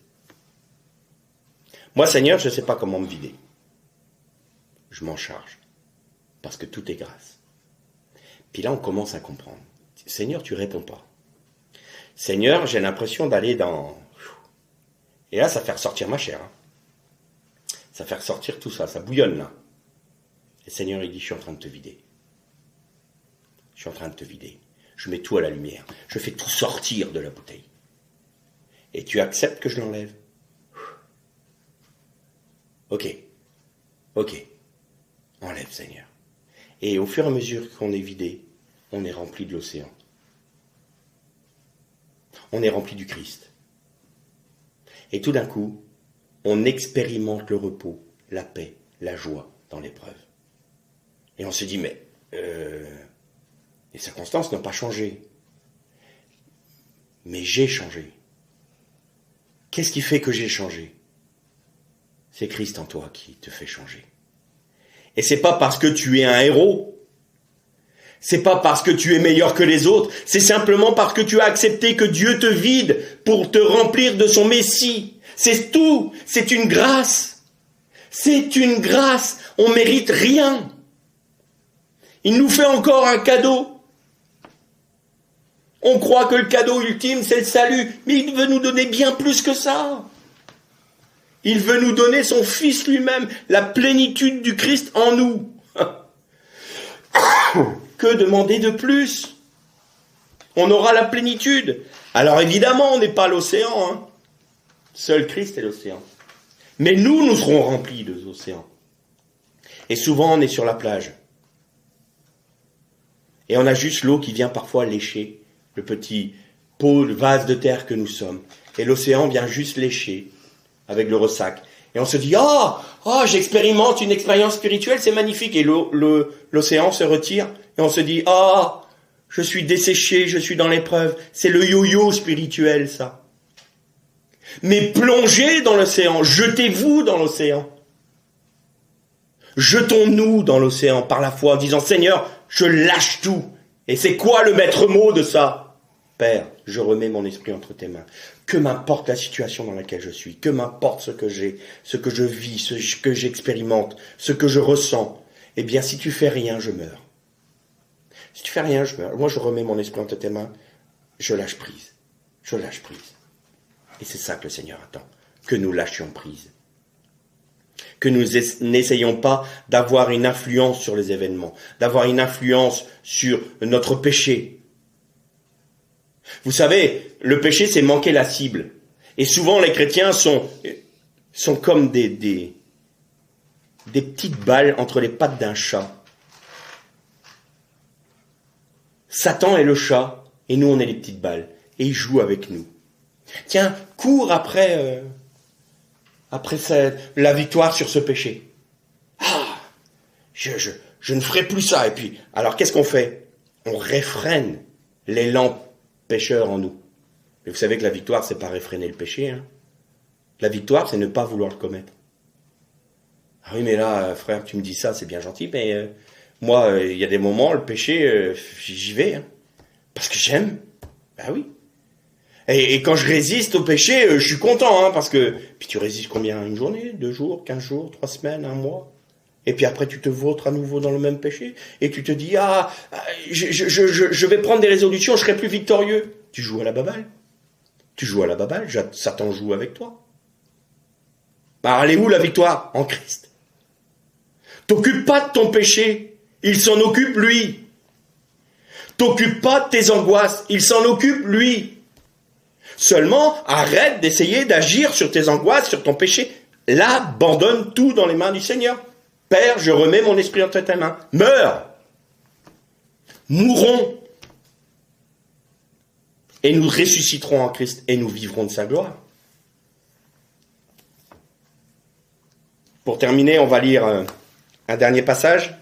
Moi, Seigneur, je ne sais pas comment me vider. Je m'en charge. Parce que tout est grâce. Puis là, on commence à comprendre. Seigneur, tu réponds pas. Seigneur, j'ai l'impression d'aller dans... Et là, ça fait ressortir ma chair. Ça fait ressortir tout ça, ça bouillonne là. Et Seigneur, il dit, je suis en train de te vider. Je suis en train de te vider. Je mets tout à la lumière. Je fais tout sortir de la bouteille. Et tu acceptes que je l'enlève? Ok. Ok. Enlève, Seigneur. Et au fur et à mesure qu'on est vidé, on est rempli de l'océan. On est rempli du Christ. Et tout d'un coup, on expérimente le repos, la paix, la joie dans l'épreuve. Et on se dit, mais les circonstances n'ont pas changé. Mais j'ai changé. Qu'est-ce qui fait que j'ai changé? C'est Christ en toi qui te fait changer. Et c'est pas parce que tu es un héros. C'est pas parce que tu es meilleur que les autres. C'est simplement parce que tu as accepté que Dieu te vide pour te remplir de son Messie. C'est tout. C'est une grâce. C'est une grâce. On mérite rien. Il nous fait encore un cadeau. On croit que le cadeau ultime, c'est le salut. Mais il veut nous donner bien plus que ça. Il veut nous donner son Fils lui-même, la plénitude du Christ en nous. Que demander de plus? On aura la plénitude. Alors évidemment, on n'est pas l'océan. Seul Christ est l'océan. Mais nous serons remplis de l'océan. Et souvent, on est sur la plage. Et on a juste l'eau qui vient parfois lécher le petit pot, le vase de terre que nous sommes. Et l'océan vient juste lécher avec le ressac. Et on se dit, j'expérimente une expérience spirituelle, c'est magnifique. Et l'océan se retire et on se dit, je suis desséché, je suis dans l'épreuve. C'est le yo-yo spirituel, ça. Mais plongez dans l'océan, jetez-vous dans l'océan. Jetons-nous dans l'océan par la foi en disant, Seigneur, je lâche tout. Et c'est quoi le maître mot de ça? Père, je remets mon esprit entre tes mains. Que m'importe la situation dans laquelle je suis, que m'importe ce que j'ai, ce que je vis, ce que j'expérimente, ce que je ressens. Eh bien, si tu fais rien, je meurs. Si tu fais rien, je meurs. Moi, je remets mon esprit entre tes mains, je lâche prise. Je lâche prise. Et c'est ça que le Seigneur attend, que nous lâchions prise. Que nous n'essayons pas d'avoir une influence sur les événements, d'avoir une influence sur notre péché. Vous savez, le péché, c'est manquer la cible. Et souvent, les chrétiens sont comme des petites balles entre les pattes d'un chat. Satan est le chat, et nous, on est les petites balles. Et il joue avec nous. Tiens, cours après après la victoire sur ce péché. Ah, je ne ferai plus ça. Et puis, alors qu'est-ce qu'on fait? On réfrène l'élan pécheur en nous. Mais vous savez que la victoire, c'est pas réfréner le péché. Hein. La victoire, c'est ne pas vouloir le commettre. Ah oui, mais là, frère, tu me dis ça, c'est bien gentil, mais moi, il y a des moments, le péché, j'y vais. Hein, parce que j'aime. Ben oui. Et quand je résiste au péché, je suis content, hein, parce que... Puis tu résistes combien? Une journée, 2 jours, 15 jours, 3 semaines, 1 mois? Et puis après, tu te vautres à nouveau dans le même péché. Et tu te dis, je vais prendre des résolutions, je serai plus victorieux. Tu joues à la baballe. Tu joues à la baballe, Satan joue avec toi. Bah, elle est où la victoire? En Christ. T'occupe pas de ton péché, il s'en occupe lui. T'occupe pas de tes angoisses, il s'en occupe lui. Seulement, arrête d'essayer d'agir sur tes angoisses, sur ton péché. Là, abandonne tout dans les mains du Seigneur. Père, je remets mon esprit entre tes mains. Meurs. Mourons. Et nous ressusciterons en Christ et nous vivrons de sa gloire. Pour terminer, on va lire un dernier passage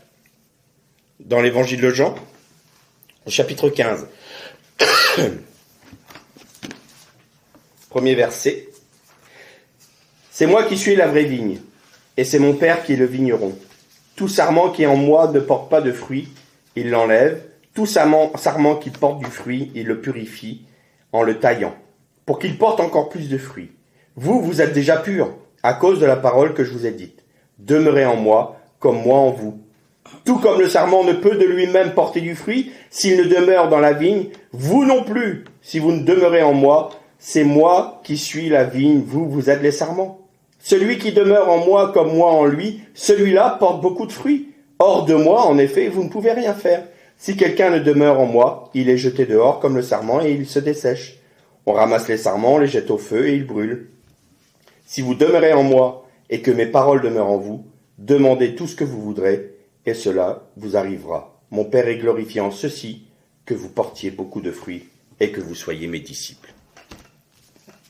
dans l'évangile de Jean, au chapitre 15. Premier verset. C'est moi qui suis la vraie vigne, et c'est mon Père qui est le vigneron. Tout sarment qui est en moi ne porte pas de fruit, il l'enlève. Tout sarment qui porte du fruit, il le purifie en le taillant, pour qu'il porte encore plus de fruits. Vous êtes déjà purs, à cause de la parole que je vous ai dite. Demeurez en moi, comme moi en vous. Tout comme le sarment ne peut de lui-même porter du fruit, s'il ne demeure dans la vigne, vous non plus, si vous ne demeurez en moi, c'est moi qui suis la vigne, vous êtes les sarments. Celui qui demeure en moi comme moi en lui, celui-là porte beaucoup de fruits. Hors de moi, en effet, vous ne pouvez rien faire. Si quelqu'un ne demeure en moi, il est jeté dehors comme le sarment et il se dessèche. On ramasse les sarments, on les jette au feu et ils brûlent. Si vous demeurez en moi et que mes paroles demeurent en vous, demandez tout ce que vous voudrez et cela vous arrivera. Mon Père est glorifié en ceci, que vous portiez beaucoup de fruits et que vous soyez mes disciples.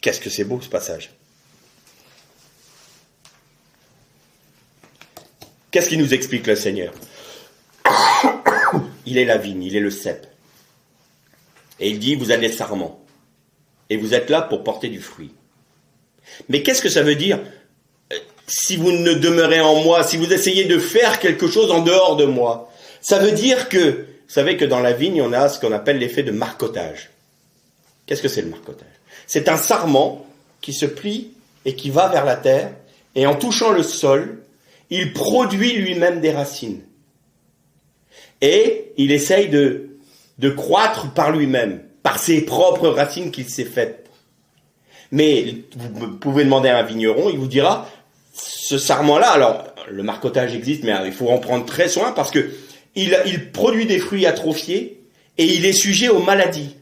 Qu'est-ce que c'est beau ce passage. Qu'est-ce qu'il nous explique le Seigneur? Il est la vigne, il est le cep. Et il dit, vous êtes les sarments. Et vous êtes là pour porter du fruit. Mais qu'est-ce que ça veut dire si vous ne demeurez en moi, si vous essayez de faire quelque chose en dehors de moi? Ça veut dire que, vous savez que dans la vigne, on a ce qu'on appelle l'effet de marcottage. Qu'est-ce que c'est le marcottage? C'est un sarment qui se plie et qui va vers la terre, et en touchant le sol, il produit lui-même des racines. Et il essaye de croître par lui-même, par ses propres racines qu'il s'est faites. Mais vous pouvez demander à un vigneron, il vous dira, ce sarment-là, alors le marcottage existe, mais il faut en prendre très soin parce que il produit des fruits atrophiés et il est sujet aux maladies.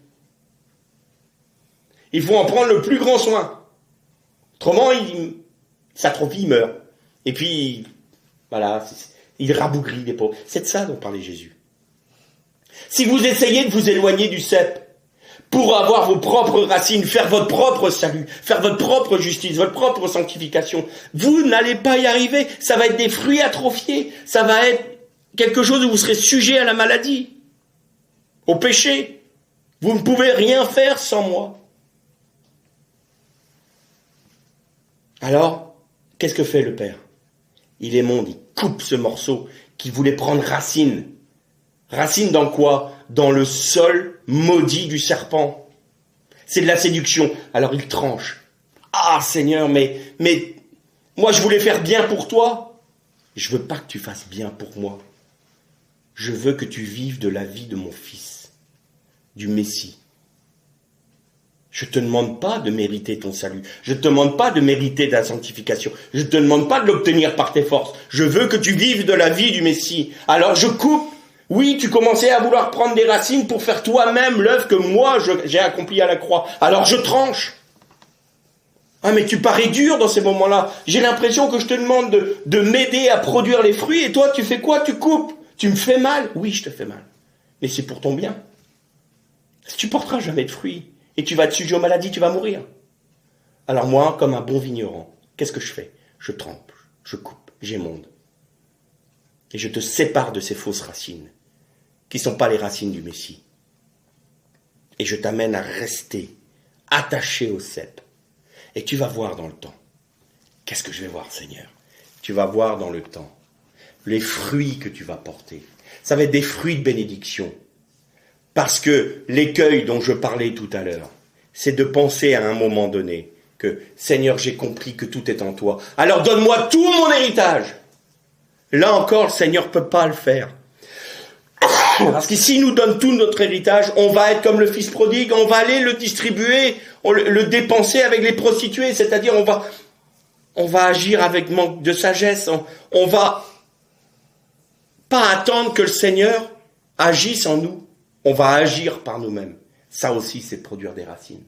Il faut en prendre le plus grand soin. Autrement, il s'atrophie, il meurt. Et puis, voilà, il rabougrit les pauvres. C'est de ça dont parlait Jésus. Si vous essayez de vous éloigner du cep pour avoir vos propres racines, faire votre propre salut, faire votre propre justice, votre propre sanctification, vous n'allez pas y arriver. Ça va être des fruits atrophiés. Ça va être quelque chose où vous serez sujet à la maladie, au péché. Vous ne pouvez rien faire sans moi. Alors, qu'est-ce que fait le Père? Il émonde, il coupe ce morceau qui voulait prendre racine. Racine dans quoi? Dans le sol maudit du serpent. C'est de la séduction. Alors il tranche. Ah Seigneur, mais moi je voulais faire bien pour toi. Je veux pas que tu fasses bien pour moi. Je veux que tu vives de la vie de mon fils, du Messie. Je ne te demande pas de mériter ton salut. Je ne te demande pas de mériter ta sanctification. Je ne te demande pas de l'obtenir par tes forces. Je veux que tu vives de la vie du Messie. Alors je coupe. Oui, tu commençais à vouloir prendre des racines pour faire toi-même l'œuvre que moi j'ai accomplie à la croix. Alors je tranche. Ah mais tu parais dur dans ces moments-là. J'ai l'impression que je te demande de m'aider à produire les fruits et toi tu fais quoi? Tu coupes. Tu me fais mal. Oui, je te fais mal. Mais c'est pour ton bien. Si tu porteras jamais de fruits, et tu vas être sujet aux maladies, tu vas mourir. Alors moi, comme un bon vigneron, qu'est-ce que je fais? Je trempe, je coupe, j'émonde. Et je te sépare de ces fausses racines, qui ne sont pas les racines du Messie. Et je t'amène à rester attaché au cep. Et tu vas voir dans le temps. Qu'est-ce que je vais voir, Seigneur? Tu vas voir dans le temps les fruits que tu vas porter. Ça va être des fruits de bénédiction. Parce que l'écueil dont je parlais tout à l'heure, c'est de penser à un moment donné que, Seigneur, j'ai compris que tout est en toi. Alors donne-moi tout mon héritage. Là encore, le Seigneur ne peut pas le faire. Parce que s'il nous donne tout notre héritage, on va être comme le fils prodigue, on va aller le distribuer, le dépenser avec les prostituées, c'est-à-dire on va agir avec manque de sagesse, on va pas attendre que le Seigneur agisse en nous, on va agir par nous-mêmes. Ça aussi, c'est produire des racines.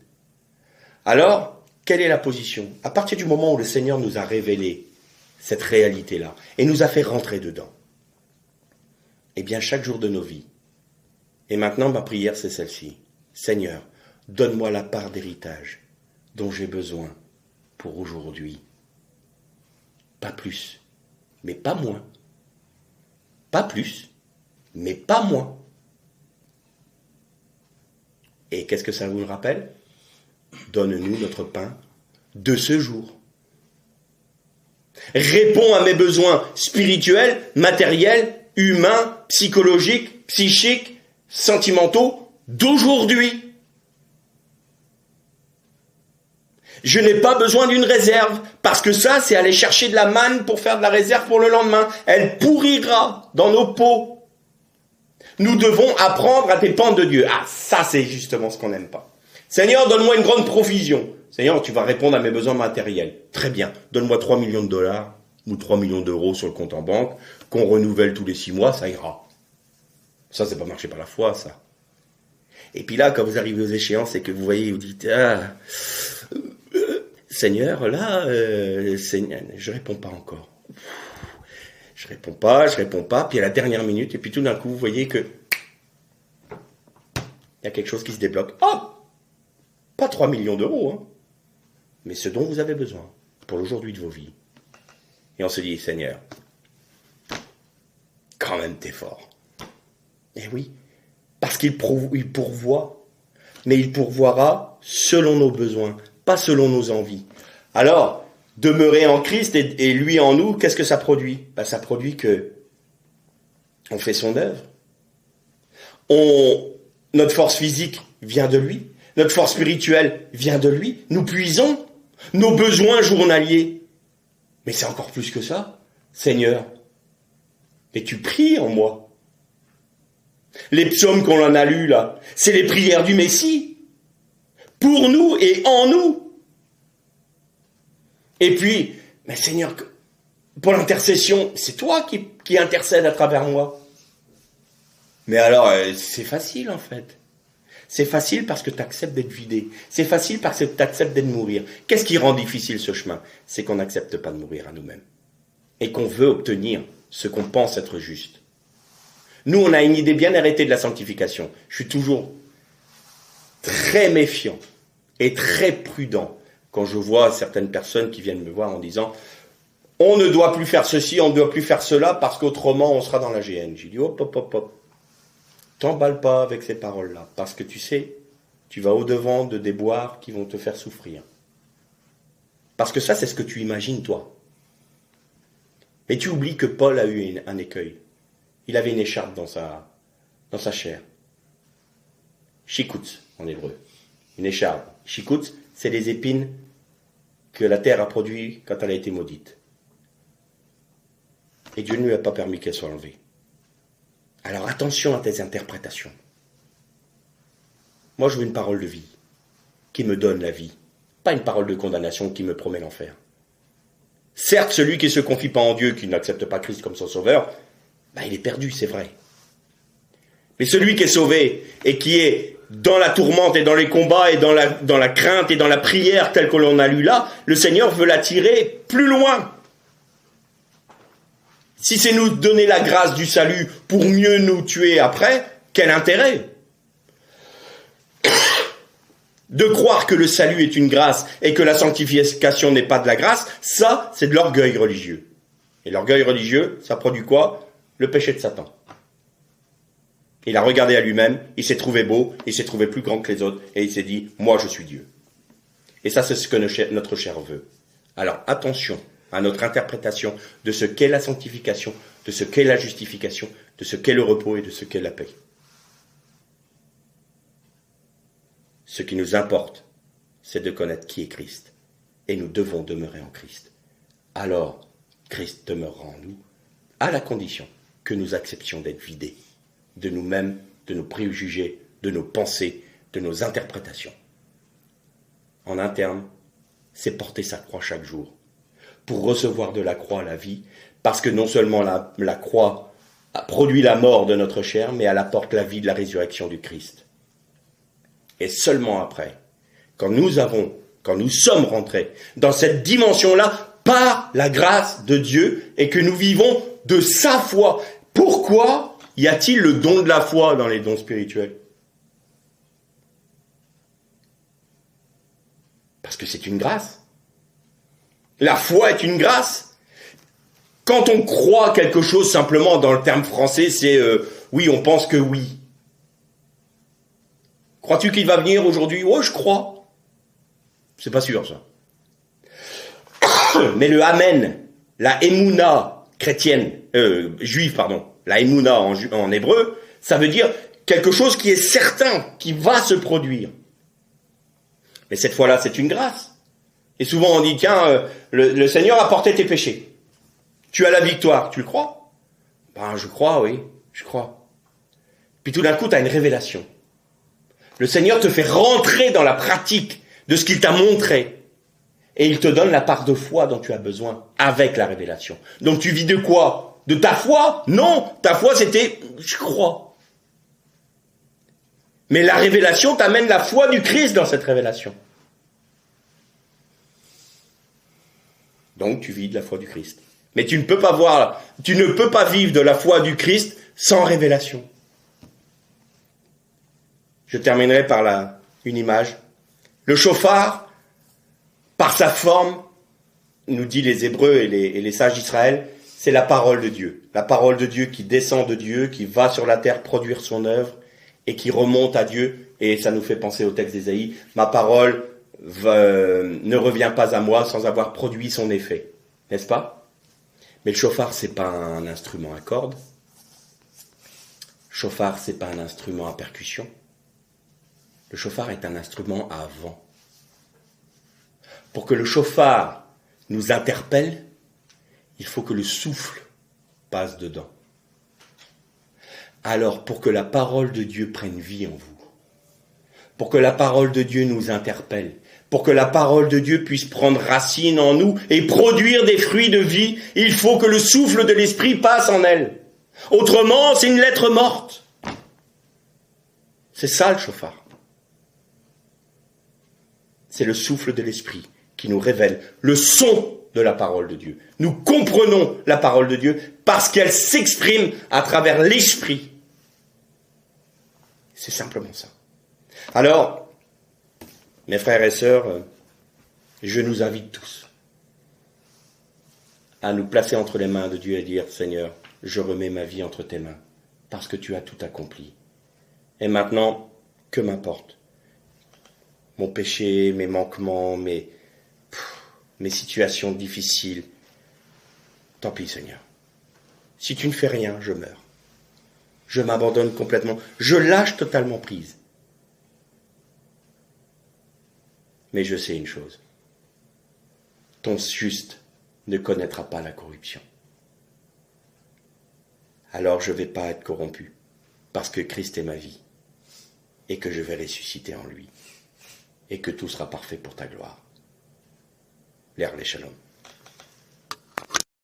Alors, quelle est la position? À partir du moment où le Seigneur nous a révélé cette réalité-là et nous a fait rentrer dedans, eh bien, chaque jour de nos vies, et maintenant ma prière c'est celle-ci, Seigneur, donne-moi la part d'héritage dont j'ai besoin pour aujourd'hui. Pas plus, mais pas moins. Pas plus, mais pas moins. Et qu'est-ce que ça vous rappelle? Donne-nous notre pain de ce jour. Réponds à mes besoins spirituels, matériels, humains, psychologiques, psychiques, sentimentaux d'aujourd'hui. Je n'ai pas besoin d'une réserve, parce que ça, c'est aller chercher de la manne pour faire de la réserve pour le lendemain. Elle pourrira dans nos pots. Nous devons apprendre à dépendre de Dieu. Ah, ça, c'est justement ce qu'on n'aime pas. Seigneur, donne-moi une grande provision. Seigneur, tu vas répondre à mes besoins matériels. Très bien. Donne-moi 3 millions de dollars ou 3 millions d'euros sur le compte en banque, qu'on renouvelle tous les 6 mois, ça ira. Ça, c'est pas marché par la foi, ça. Et puis là, quand vous arrivez aux échéances et que vous voyez, vous dites, Seigneur, là, Seigneur, je réponds pas encore. Je réponds pas, puis à la dernière minute, et puis tout d'un coup, vous voyez que il y a quelque chose qui se débloque. Ah! Pas 3 millions d'euros, hein, mais ce dont vous avez besoin pour l'aujourd'hui de vos vies. Et on se dit, Seigneur, quand même t'es fort. Eh oui, parce qu'il pourvoit, mais il pourvoira selon nos besoins, pas selon nos envies. Alors, demeurer en Christ et lui en nous, qu'est-ce que ça produit? Ça produit que on fait son œuvre. Notre force physique vient de lui. Notre force spirituelle vient de lui. Nous puisons nos besoins journaliers. Mais c'est encore plus que ça. Seigneur, mais tu pries en moi. Les psaumes qu'on en a lus là, c'est les prières du Messie. Pour nous et en nous. Et puis, mais Seigneur, pour l'intercession, c'est toi qui intercèdes à travers moi. Mais alors, c'est facile en fait. C'est facile parce que tu acceptes d'être vidé. C'est facile parce que tu acceptes d'être mourir. Qu'est-ce qui rend difficile ce chemin? C'est qu'on n'accepte pas de mourir à nous-mêmes. Et qu'on veut obtenir ce qu'on pense être juste. Nous, on a une idée bien arrêtée de la sanctification. Je suis toujours très méfiant et très prudent quand je vois certaines personnes qui viennent me voir en disant « On ne doit plus faire ceci, on ne doit plus faire cela parce qu'autrement on sera dans la GN. » J'ai dit « Hop, hop, hop, hop. T'emballe pas avec ces paroles-là, parce que tu sais, tu vas au-devant de déboires qui vont te faire souffrir. Parce que ça, c'est ce que tu imagines, toi. Et tu oublies que Paul a eu un écueil. Il avait une écharpe dans sa chair. Chikutz, en hébreu. Une écharpe. Chikutz, c'est les épines que la terre a produites quand elle a été maudite. Et Dieu ne lui a pas permis qu'elle soit enlevée. Alors attention à tes interprétations. Moi, je veux une parole de vie, qui me donne la vie, pas une parole de condamnation qui me promet l'enfer. Certes, celui qui ne se confie pas en Dieu, qui n'accepte pas Christ comme son sauveur, il est perdu, c'est vrai. Mais celui qui est sauvé et qui est dans la tourmente et dans les combats et dans la crainte et dans la prière telle que l'on a lu là, le Seigneur veut l'attirer plus loin. Si c'est nous donner la grâce du salut pour mieux nous tuer après, quel intérêt? de croire que le salut est une grâce et que la sanctification n'est pas de la grâce, ça, c'est de l'orgueil religieux. Et l'orgueil religieux, ça produit quoi? Le péché de Satan. Il a regardé à lui-même, il s'est trouvé beau, il s'est trouvé plus grand que les autres, et il s'est dit, moi je suis Dieu. Et ça, c'est ce que notre chair veut. Alors attention à notre interprétation de ce qu'est la sanctification, de ce qu'est la justification, de ce qu'est le repos et de ce qu'est la paix. Ce qui nous importe, c'est de connaître qui est Christ. Et nous devons demeurer en Christ. Alors, Christ demeurera en nous, à la condition que nous acceptions d'être vidés de nous-mêmes, de nos préjugés, de nos pensées, de nos interprétations. En un terme, c'est porter sa croix chaque jour, pour recevoir de la croix la vie, parce que non seulement la croix produit la mort de notre chair, mais elle apporte la vie de la résurrection du Christ. Et seulement après, quand nous sommes rentrés dans cette dimension-là, par la grâce de Dieu, et que nous vivons de sa foi. Pourquoi y a-t-il le don de la foi dans les dons spirituels? Parce que c'est une grâce. La foi est une grâce. Quand on croit quelque chose, simplement, dans le terme français, c'est oui, on pense que oui. Crois-tu qu'il va venir aujourd'hui? Oh, je crois. C'est pas sûr, ça. Mais le Amen, la Emouna chrétienne, juive, pardon, la Emouna en hébreu, ça veut dire quelque chose qui est certain, qui va se produire. Mais cette fois-là, c'est une grâce. Et souvent on dit, tiens, le Seigneur a porté tes péchés. Tu as la victoire, tu le crois? Ben, je crois, oui, je crois. Puis tout d'un coup, tu as une révélation. Le Seigneur te fait rentrer dans la pratique de ce qu'il t'a montré. Et il te donne la part de foi dont tu as besoin avec la révélation. Donc tu vis de quoi? De ta foi? Non, ta foi c'était « je crois ». Mais la révélation t'amène la foi du Christ dans cette révélation. Donc tu vis de la foi du Christ. Mais tu ne peux pas vivre de la foi du Christ sans révélation. Je terminerai par une image. Le chauffard, par sa forme, nous dit les Hébreux et les sages d'Israël, c'est la parole de Dieu. La parole de Dieu qui descend de Dieu, qui va sur la terre produire son œuvre et qui remonte à Dieu. Et ça nous fait penser au texte d'Ésaïe. Ma parole ne revient pas à moi sans avoir produit son effet. N'est-ce pas? Mais le chauffard, c'est pas un instrument à cordes. Le chauffard, c'est pas un instrument à percussion. Le chauffard est un instrument à vent. Pour que le chauffard nous interpelle, il faut que le souffle passe dedans. Alors, pour que la parole de Dieu prenne vie en vous, pour que la parole de Dieu nous interpelle, pour que la parole de Dieu puisse prendre racine en nous et produire des fruits de vie, il faut que le souffle de l'Esprit passe en elle. Autrement, c'est une lettre morte. C'est ça le chauffard. C'est le souffle de l'Esprit qui nous révèle le son de la parole de Dieu. Nous comprenons la parole de Dieu parce qu'elle s'exprime à travers l'Esprit. C'est simplement ça. Alors, mes frères et sœurs, je nous invite tous à nous placer entre les mains de Dieu et dire, Seigneur, je remets ma vie entre tes mains parce que tu as tout accompli. Et maintenant, que m'importe mon péché, mes manquements, mes situations difficiles. Tant pis, Seigneur. Si tu ne fais rien, je meurs. Je m'abandonne complètement. Je lâche totalement prise. Mais je sais une chose. Ton juste ne connaîtra pas la corruption. Alors je ne vais pas être corrompu, parce que Christ est ma vie, et que je vais ressusciter en lui, et que tout sera parfait pour ta gloire. L'Er les Shalom.